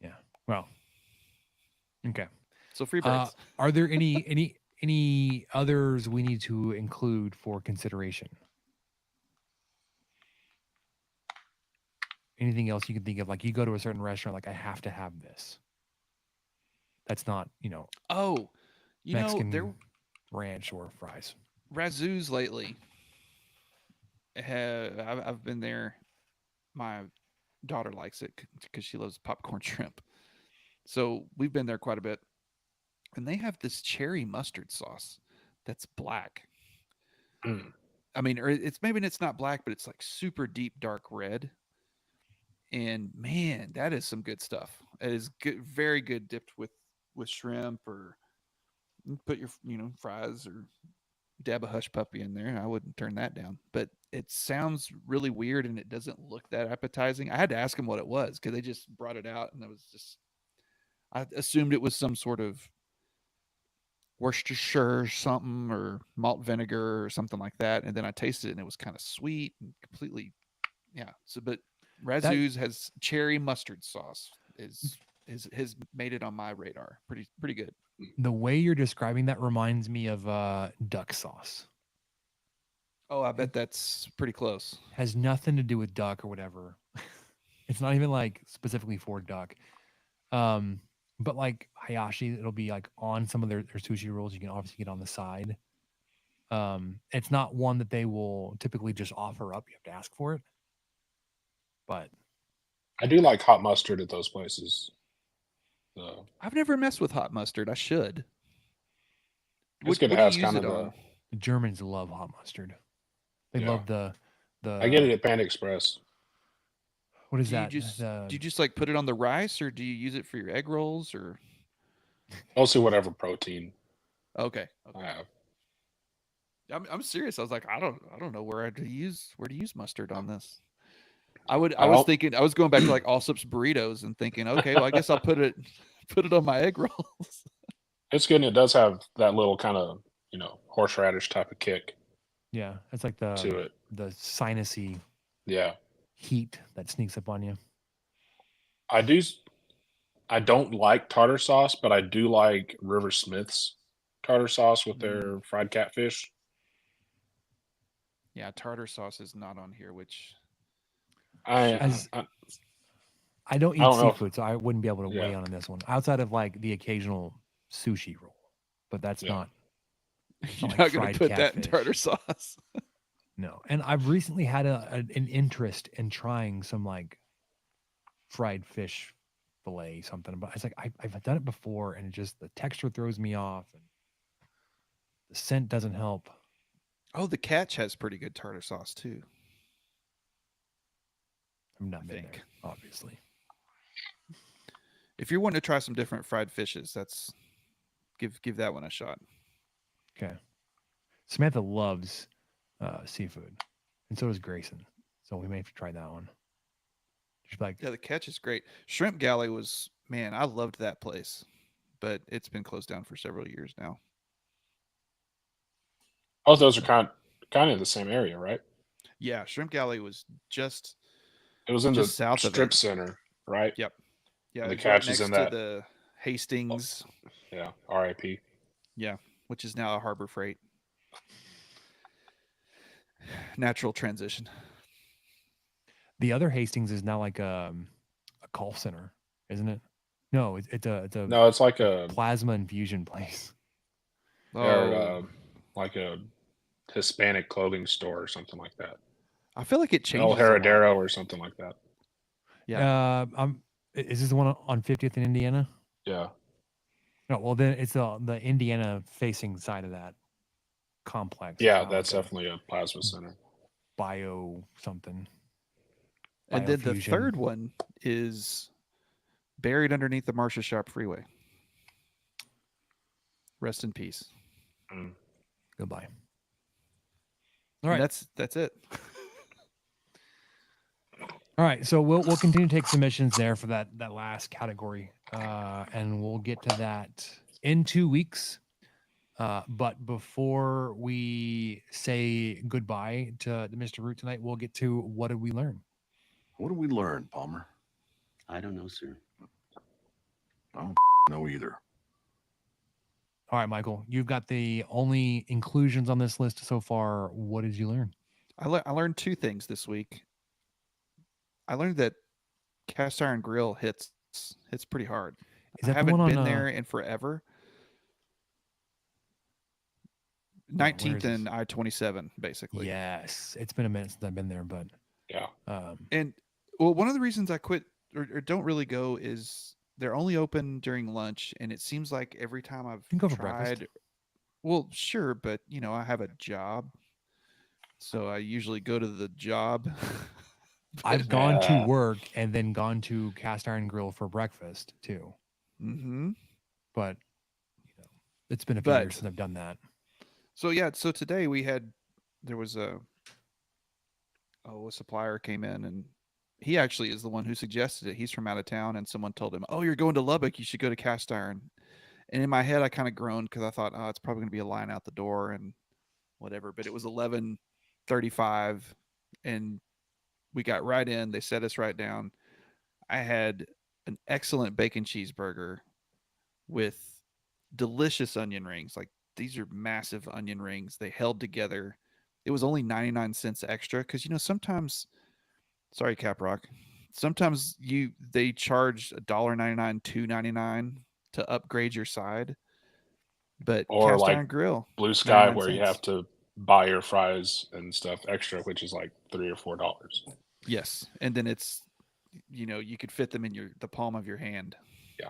Yeah. Well. Okay. So free birds. Are there any others we need to include for consideration? Anything else you can think of? Like you go to a certain restaurant, like I have to have this. That's not, Oh, Mexican there ranch or fries. Razoo's lately. I've been there. My daughter likes it because she loves popcorn shrimp. So we've been there quite a bit. And they have this cherry mustard sauce that's black. Mm. I mean, or it's not black, but it's like super deep dark red. And man, that is some good stuff. It is good, very good dipped with shrimp, or put your fries or dab a hush puppy in there. I wouldn't turn that down. But it sounds really weird and it doesn't look that appetizing. I had to ask them what it was because they just brought it out and I assumed it was some sort of Worcestershire something or malt vinegar or something like that. And then I tasted it and it was kind of sweet and completely, yeah. So, but Razoo's has cherry mustard sauce has made it on my radar. Pretty good. The way you're describing that reminds me of duck sauce. Oh, I bet that's pretty close. Has nothing to do with duck or whatever. It's not even like specifically for duck. But like hayashi, it'll be like on some of their sushi rolls. You can obviously get on the side. It's not one that they will typically just offer up. You have to ask for it. But I do like hot mustard at those places. So I've never messed with hot mustard. I should. it's good to do you have use kind it of on? the Germans love hot mustard. They Yeah. love the. I get it at Panda Express. What is Do you that? just The- do you just like put it on the rice, or do you use it for your egg rolls, or Mostly whatever protein okay? I have. I'm serious. I was like, I don't know where to use mustard on this. I was don't- thinking, I was going back to like Allsup's burritos and thinking, okay, well, I guess I'll put it on my egg rolls. It's good, and it does have that little kind of horseradish type of kick Yeah, it's like to it. the sinusy Yeah, heat that sneaks up on you. I don't like tartar sauce, but I do like River Smith's tartar sauce with their fried catfish. Yeah, tartar sauce is not on here, which I As I, I don't I eat don't know if- seafood, so I wouldn't be able to weigh Yeah. on this one. Outside of like the occasional sushi roll, but that's Yeah. not you're like not going fried to put that in catfish. tartar sauce. no. And I've recently had an interest in trying some like fried fish fillet something, but it's like I've done it before, and it just the texture throws me off, and the scent doesn't help. Oh, the Catch has pretty good tartar sauce too. I've not I been think. there, obviously. If you're wanting to try some different fried fishes, that's give that one a shot. Okay. Samantha loves seafood, and so does Grayson. So we may have to try that one. She's like, Yeah, the Catch is great. Shrimp Galley was, man, I loved that place, but it's been closed down for several years now. Both those are kind of the same area, right? Yeah, Shrimp Galley was just It was in the Just south of strip it. center, right? Yep. Yeah, And the it's right Catch is next in to that. the Hastings, Yeah, RIP. yeah, which is now a Harbor Freight. Natural transition. the other Hastings is now like a call center, isn't it? No, it's a No, it's like a plasma infusion place. or like a Hispanic clothing store or something like that. I feel like it El changes a lot. Heredero or something like that. Yeah. Is this the one on 50th in Indiana? Yeah. No, well then it's the Indiana facing side of that complex. Yeah, It's that's like a definitely a plasma center. bio something. And then the Biofusion. third one is buried underneath the Marcia Sharp Freeway. Rest in peace. Mm. Goodbye. All right. That's it. All right, so we'll continue to take submissions there for that last category, and we'll get to that in 2 weeks. But before we say goodbye to Mr. Root tonight, we'll get to what did we learn? What did we learn, Palmer? I don't know, sir. I don't know either. All right, Michael, you've got the only inclusions on this list so far. What did you learn? I learned two things this week. I learned that cast iron grill hits pretty hard. Is that I the haven't one been on there in forever. where 19th is and this? I-27, basically. Yes, it's been a minute since I've been there, but Yeah. And well, one of the reasons I quit or don't really go is they're only open during lunch, and it seems like every time I've You can go for tried. breakfast. Well, sure, but I have a job, so I usually go to the job. I've gone to Yeah. work and then gone to cast iron grill for breakfast too. Mm-hmm. But it's been a few But- years since I've done that. So yeah, so today there was a supplier came in, and he actually is the one who suggested it. He's from out of town, and someone told him, "Oh, you're going to Lubbock, you should go to cast iron." And in my head, I kind of groaned because I thought, "Oh, it's probably going to be a line out the door and whatever." But it was 11:35, and we got right in. They set us right down. I had an excellent bacon cheeseburger with delicious onion rings. Like, these are massive onion rings. They held together. It was only 99 cents extra because sometimes, sorry, Caprock, sometimes they charge $1.99, $2.99 to upgrade your side. But Or cast like iron grill, Blue Sky 99 where you cents. have to buy your fries and stuff extra, which is like $3 or $4. Yes, and then it's you could fit them in the palm of your hand. Yeah.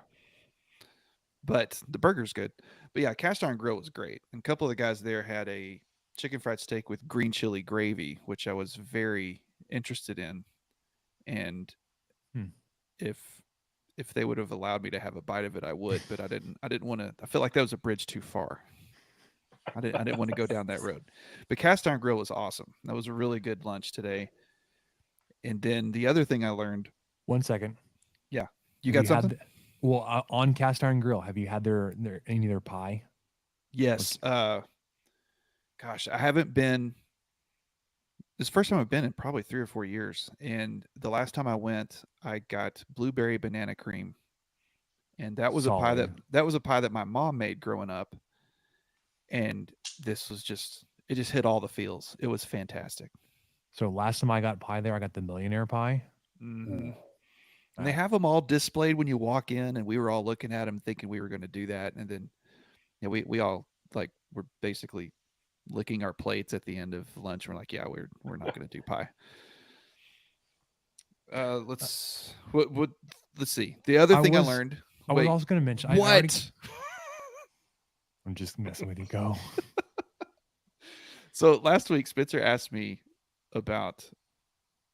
But the burger's good. But yeah, cast iron grill was great. And a couple of the guys there had a chicken fried steak with green chili gravy, which I was very interested in. And if they would have allowed me to have a bite of it, I would. But I didn't want to. I felt like that was a bridge too far. I didn't want to go down that road. But cast iron grill was awesome. That was a really good lunch today. And then the other thing I learned, 1 second. you Have got had something? on Cast Iron Grill, have you had any of their pie? Yes. Gosh, I haven't been. This is the first time I've been in probably 3 or 4 years. And the last time I went, I got blueberry banana cream, and that was a pie Solid. that was a pie that my mom made growing up. And this was it just hit all the feels. It was fantastic. So last time I got pie there, I got the millionaire pie. Hmm. Ooh. And they have them all displayed when you walk in, and we were all looking at them thinking we were going to do that. And then we all like were basically licking our plates at the end of lunch. We're like, yeah, we're not going to do pie. Let's see. The other thing I learned. I was Wait, also going to mention. what? I'm just messing with you. Go. So last week, Spencer asked me about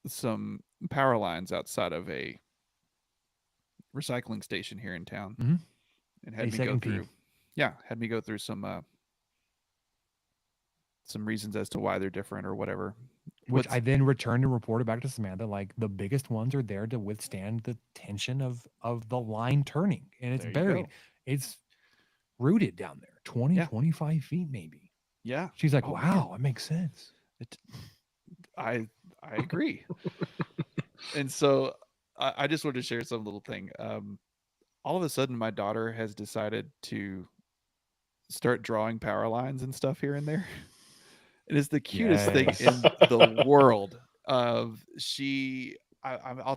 some power lines outside of a recycling station here in town, Mhm. and had me go through. Yeah, had me go through some reasons as to why they're different or whatever. Which I then returned and reported back to Samantha. Like the biggest ones are there to withstand the tension of the line turning, and it's There you buried. go. It's rooted down there, 20, Yeah. 25 feet maybe. Yeah, She's like, Oh, wow, man. it makes sense. I agree. And so I just wanted to share some little thing. All of a sudden, my daughter has decided to start drawing power lines and stuff here and there. It is the cutest thing in the world. I'll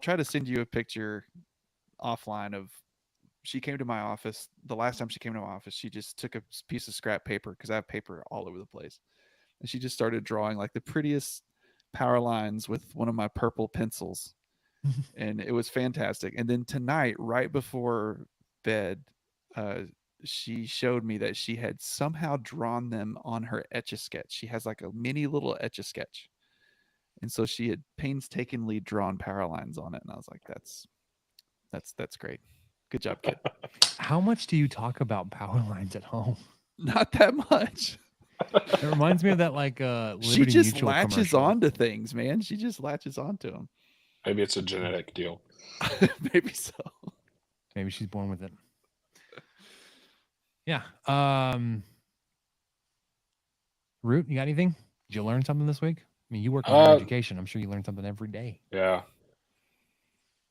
try to send you a picture offline of. She came to my office. The last time she came to my office, she just took a piece of scrap paper because I have paper all over the place, and she just started drawing like the prettiest power lines with one of my purple pencils, and it was fantastic. And then tonight, right before bed, she showed me that she had somehow drawn them on her Etch-a-Sketch. She has like a mini little Etch-a-Sketch, and so she had painstakingly drawn power lines on it. And I was like, that's great. Good job, kid. How much do you talk about power lines at home? Not that much. It reminds me of that like She Liberty just Mutual latches commercial. onto things, man. She just latches onto them. Maybe it's a genetic deal. Maybe so. Maybe she's born with it. Yeah. Root, you got anything? Did you learn something this week? I mean, you work in higher education. I'm sure you learn something every day. Yeah.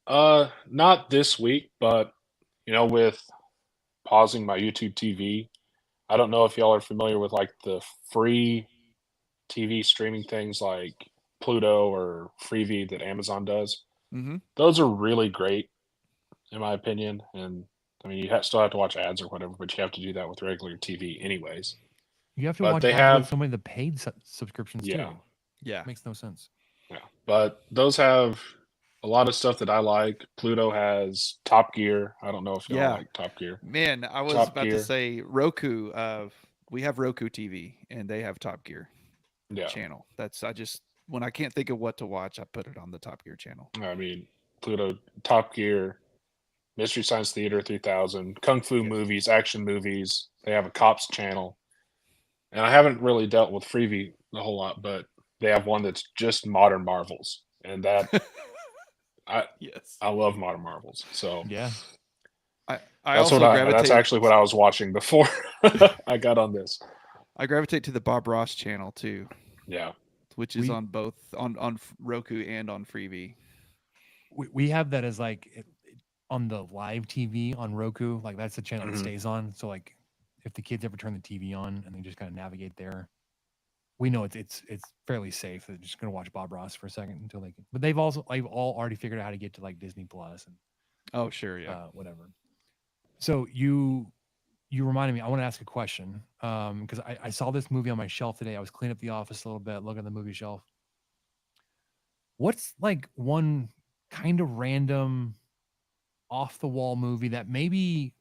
Not this week, but with pausing my YouTube TV, I don't know if y'all are familiar with like the free TV streaming things like Pluto or Freevee that Amazon does. Mm-hmm. Those are really great, in my opinion. And I mean, still have to watch ads or whatever, but you have to do that with regular TV, anyways. You have to But watch they ads have- with some of the paid subscriptions Yeah. too. Yeah. Makes no sense. Yeah, but those have a lot of stuff that I like. Pluto has Top Gear. I don't know if y'all Yeah. like Top Gear. Man, I was Top about to Gear. say Roku. We have Roku TV, and they have Top Gear Yeah, channel. When I can't think of what to watch, I put it on the Top Gear channel. I mean Pluto, Top Gear, Mystery Science Theater 3000, Kung Fu Yes. movies, action movies. They have a cops channel, and I haven't really dealt with Freevee a whole lot, but they have one that's just modern Marvels, and that Yes. I love modern Marvels. So Yeah. I that's also what that's actually what I was watching before I got on this. I gravitate to the Bob Ross channel too, Yeah. which is on both on Roku and on Freevee. We have that as like on the live TV on Roku. Like that's the channel Mhm. that stays on. So like if the kids ever turn the TV on and they just kind of navigate there, we know it's fairly safe. They're just gonna watch Bob Ross for a second until they can. But they've all already figured out how to get to like Disney Plus and Oh sure, yeah. whatever. So you reminded me. I want to ask a question because I saw this movie on my shelf today. I was cleaning up the office a little bit, looking at the movie shelf. What's like one kind of random, off the wall movie that maybe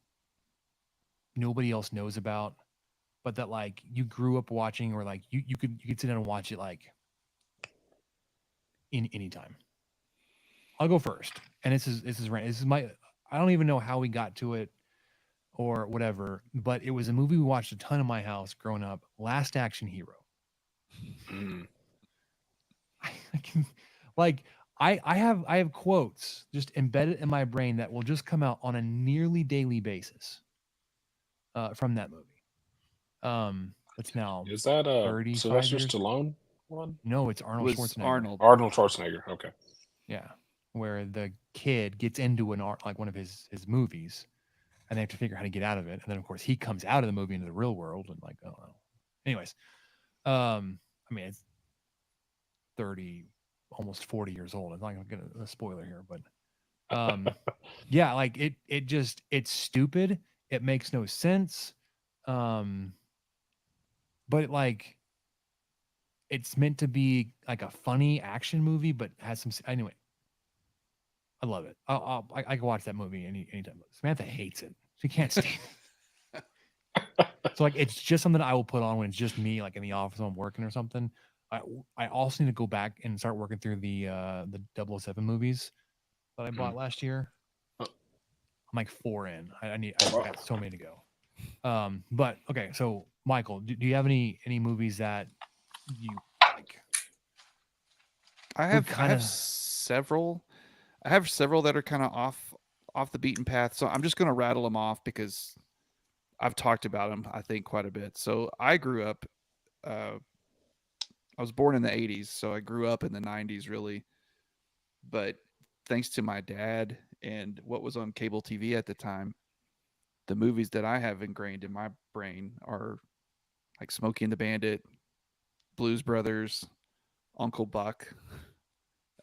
nobody else knows about, but that like you grew up watching, or like you could sit down and watch it like in any time? I'll go first, and this is my. I don't even know how we got to it or whatever, but it was a movie we watched a ton in my house growing up. Last Action Hero. Mm. I can, like, I have quotes just embedded in my brain that will just come out on a nearly daily basis from that movie. It's now Is that 35 Sylvester years. Stallone one? No, it's It Arnold was Schwarzenegger. Arnold. Arnold Schwarzenegger. Okay. Yeah, where the kid gets into like one of his movies, and they have to figure out how to get out of it. And then of course he comes out of the movie into the real world and like, oh no. Anyways, I mean it's 30, almost 40 years old. I'm not gonna get a spoiler here, but yeah, like it's stupid. It makes no sense. But like it's meant to be like a funny action movie, but has some anyway. I love it. I can watch that movie anytime. Samantha hates it. She can't stand it. So like it's just something I will put on when it's just me, like in the office when I'm working or something. I also need to go back and start working through the 007 movies that I bought last year. I'm like 4 in. I got so many to go. But okay, so Michael, do you have any movies that you like? I have several. I have several that are kind of off the beaten path. So I'm just going to rattle them off because I've talked about them, I think, quite a bit. So I grew up. I was born in the 80s, so I grew up in the 90s, really. But thanks to my dad and what was on cable TV at the time, the movies that I have ingrained in my brain are like Smokey and the Bandit, Blues Brothers, Uncle Buck.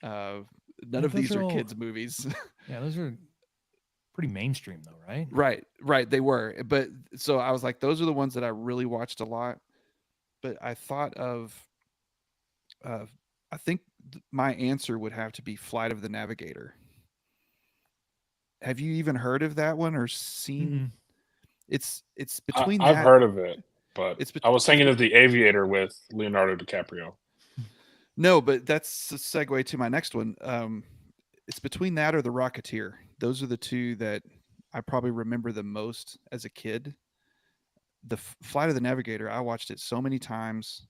None of these are kids' movies. Yeah, those are pretty mainstream, though, right? Right. They were. But so I was like, those are the ones that I really watched a lot. But I thought of, I think my answer would have to be Flight of the Navigator. Have you even heard of that one or seen? Mm-mm. It's between I've that. heard of it, but I was thinking it's of The Aviator with Leonardo DiCaprio. No, but that's a segue to my next one. It's between that or The Rocketeer. Those are the two that I probably remember the most as a kid. The Flight of the Navigator, I watched it so many times.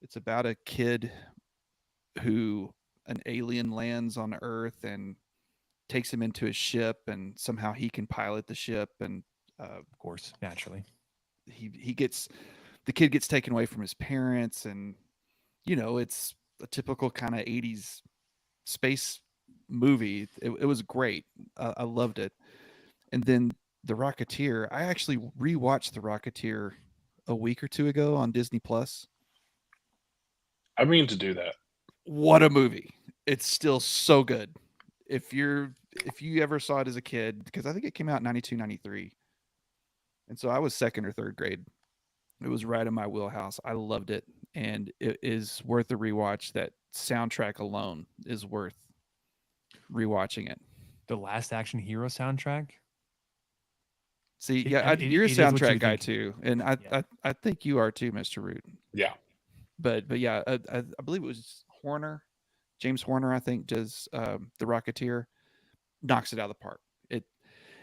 It's about a kid who an alien lands on Earth and takes him into his ship, and somehow he can pilot the ship. And Of course, naturally. he gets the kid gets taken away from his parents, and it's a typical kind of 80s space movie. It was great. I loved it. And then The Rocketeer, I actually rewatched The Rocketeer a week or two ago on Disney Plus. I mean to do that. What a movie. It's still so good. If you ever saw it as a kid, because I think it came out in 92, 93. And so I was second or third grade. It was right in my wheelhouse. I loved it. And it is worth a rewatch. That soundtrack alone is worth rewatching it. The Last Action Hero soundtrack. See, you're a soundtrack guy too, and I think you are too, Mr. Root. Yeah. But yeah, I believe it was James Horner, I think, does The Rocketeer, knocks it out of the park.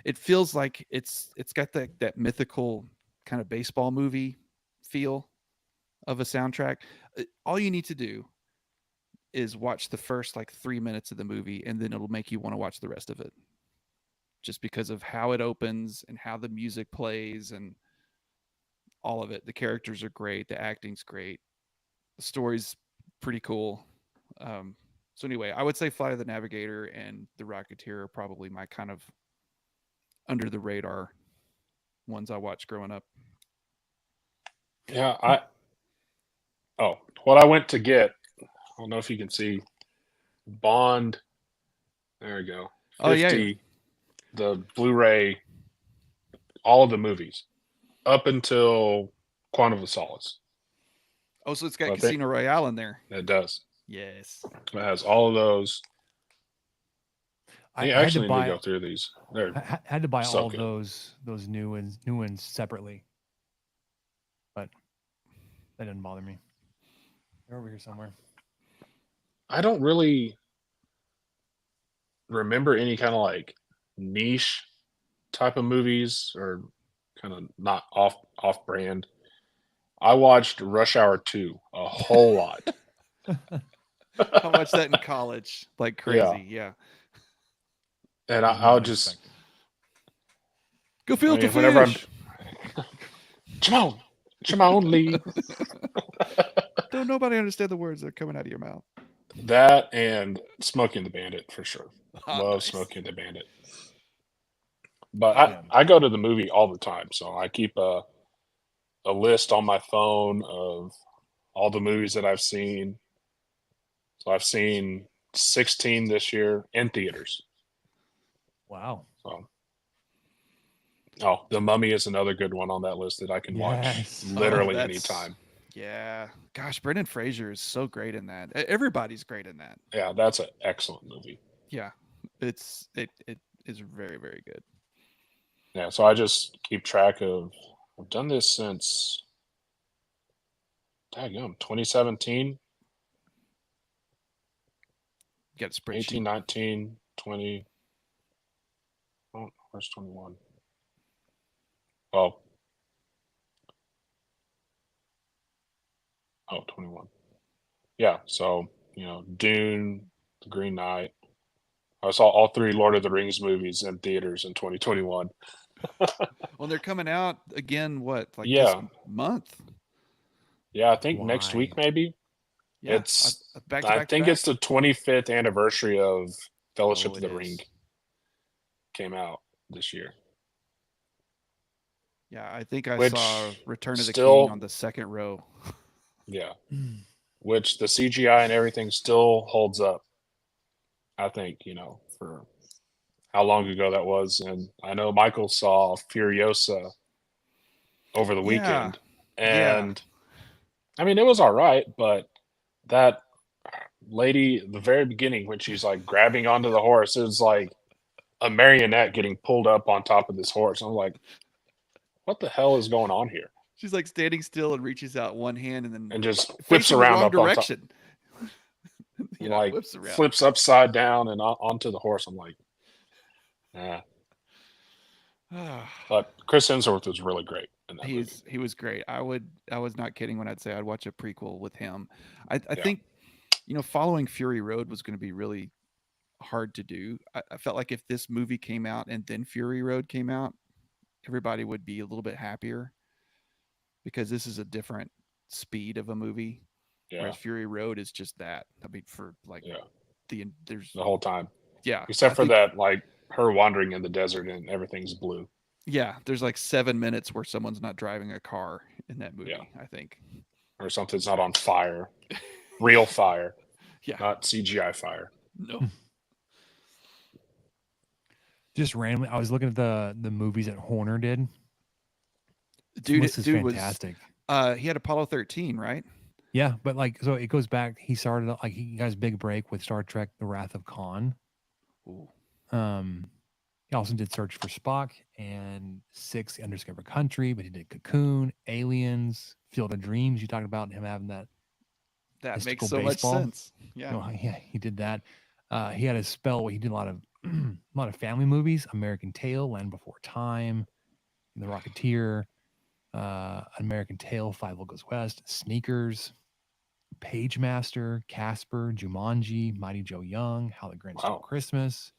It feels like it's got that mythical kind of baseball movie feel of a soundtrack. All you need to do is watch the first like 3 minutes of the movie, and then it'll make you want to watch the rest of it. Just because of how it opens and how the music plays and all of it. The characters are great. The acting's great. The story's pretty cool. So anyway, I would say Flight of the Navigator and The Rocketeer are probably my kind of under the radar ones I watched growing up. Yeah, what I went to get, I don't know if you can see, Bond, there we go, 50, Oh, yeah. The Blu-ray, all of the movies, up until Quantum of Solace. Oh, so it's got Casino Royale in there. It does. Yes. It has all of those. I actually need to go through these. I had to buy so all good. those new ones separately, but that didn't bother me. They're over here somewhere. I don't really remember any kind of like niche type of movies or kind of not off brand. I watched Rush Hour 2 a whole lot. I watched that in college like crazy. Yeah. And Was I'll not just, expected. Go filter whenever fish. Shimon Lee. Don't nobody understand the words that are coming out of your mouth. That and Smoking the Bandit for sure. Ah, Love nice. Smoking the Bandit. But Yeah. I go to the movie all the time, so I keep a list on my phone of all the movies that I've seen. So I've seen 16 this year in theaters. Wow. So, The Mummy is another good one on that list that I can watch Yes. literally Oh, that's- anytime. Yeah. Gosh, Brendan Fraser is so great in that. Everybody's great in that. Yeah, that's an excellent movie. Yeah. It is very, very good. Yeah, so I just keep track of. I've done this since, daggum, 2017, You got a 18, spreadsheet. 19, 20. Oh, where's 21? Oh. Oh, 21. Yeah, so, Dune, The Green Knight. I saw all 3 Lord of the Rings movies in theaters in 2021. Well, they're coming out again. What, like this Yeah. month? Yeah, I think next Why? week maybe. Yeah, It's back to I back to think back. it's the 25th anniversary of Fellowship Oh, of it the Ring is. came out this year. Yeah, I think I Which saw Return of the still- King on the second row. Yeah. Which the CGI and everything still holds up. I think, for how long ago that was. And I know Michael saw Furiosa over the Yeah. weekend. Yeah. And I mean, it was all right, but that lady at the very beginning, when she's like grabbing onto the horse, it was like a marionette getting pulled up on top of this horse. I'm like, what the hell is going on here? She's like standing still and reaches out one hand and then And just flips facing the around wrong up on top, direction. like Whips around. flips upside down and onto the horse. I'm like, yeah. But Chris Hemsworth was really great in that movie. He was great. I was not kidding when I'd say I'd watch a prequel with him. I Yeah. think following Fury Road was going to be really hard to do. I felt like if this movie came out and then Fury Road came out, everybody would be a little bit happier because this is a different speed of a movie. Yeah, Whereas Fury Road is just that. I mean, for like yeah, there's the whole time. yeah, Except I for think- that, like her wandering in the desert and everything's blue. Yeah, there's like 7 minutes where someone's not driving a car in that movie. Yeah. I think. Or something's not on fire. Real fire. Yeah. Not CGI fire. No. Just randomly, I was looking at the movies that Horner did. Dude, This is dude fantastic. was he had Apollo 13, right? Yeah, but like, so it goes back. He started like he got his big break with Star Trek: The Wrath of Khan. Ooh. He also did Search for Spock and 6 The Undiscovered Country, but he did Cocoon, Aliens, Field of Dreams. You talked about him having that. That makes Mystical so baseball. much sense. Yeah. No, yeah, he did that. He had a spell where he did a lot of family movies: American Tail, Land Before Time, The Rocketeer, American Tail, Five Will Goes West, Sneakers, Page Master, Casper, Jumanji, Mighty Joe Young, How the Grinch Stole Wow. Christmas,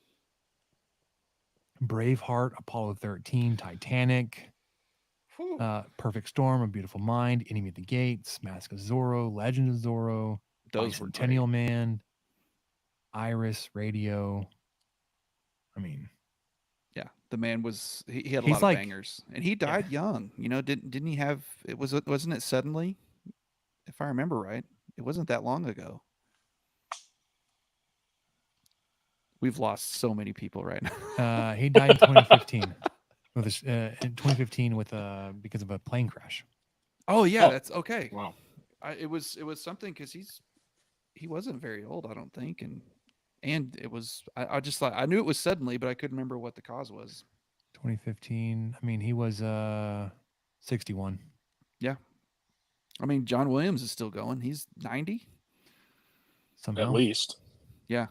Braveheart, Apollo 13, Titanic, Whew. Perfect Storm, A Beautiful Mind, Enemy at the Gates, Mask of Zorro, Legend of Zorro, Those were great. Bicentennial Man, Iris, Radio. I mean, Yeah, the man was he had a He's lot like- of bangers, and he died young. Didn't he have it? Wasn't it suddenly? If I remember right, it wasn't that long ago. We've lost so many people right now. he died in 2015 with in 2015 with because of a plane crash. Oh yeah, Oh. that's okay. Wow. It was something because he wasn't very old, I don't think, and it was I just thought I knew it was suddenly, but I couldn't remember what the cause was. 2015. I mean, he was 61. I mean, John Williams is still going. He's 90. Somehow. At least. Yeah.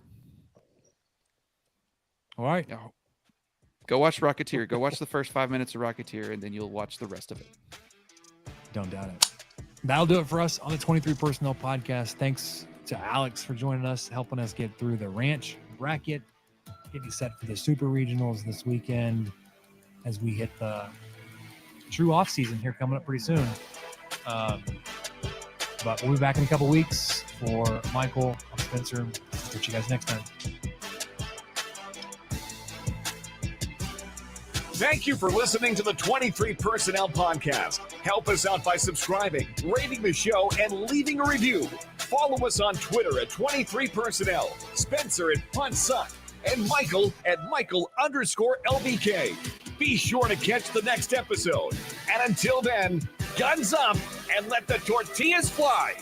All right. Yeah. Go watch Rocketeer. Go watch the first 5 minutes of Rocketeer, and then you'll watch the rest of it. Don't doubt it. That'll do it for us on the 23 Personnel Podcast. Thanks to Alex for joining us, helping us get through the ranch bracket, getting set for the super regionals this weekend as we hit the true off season here coming up pretty soon. But we'll be back in a couple weeks. For Michael, I'm Spencer. Catch you guys next time. Thank you for listening to the 23 Personnel Podcast. Help us out by subscribing, rating the show, and leaving a review. Follow us on Twitter at 23 Personnel, Spencer at PuntSuck, and Michael at Michael_LBK. Be sure to catch the next episode. And until then, guns up and let the tortillas fly.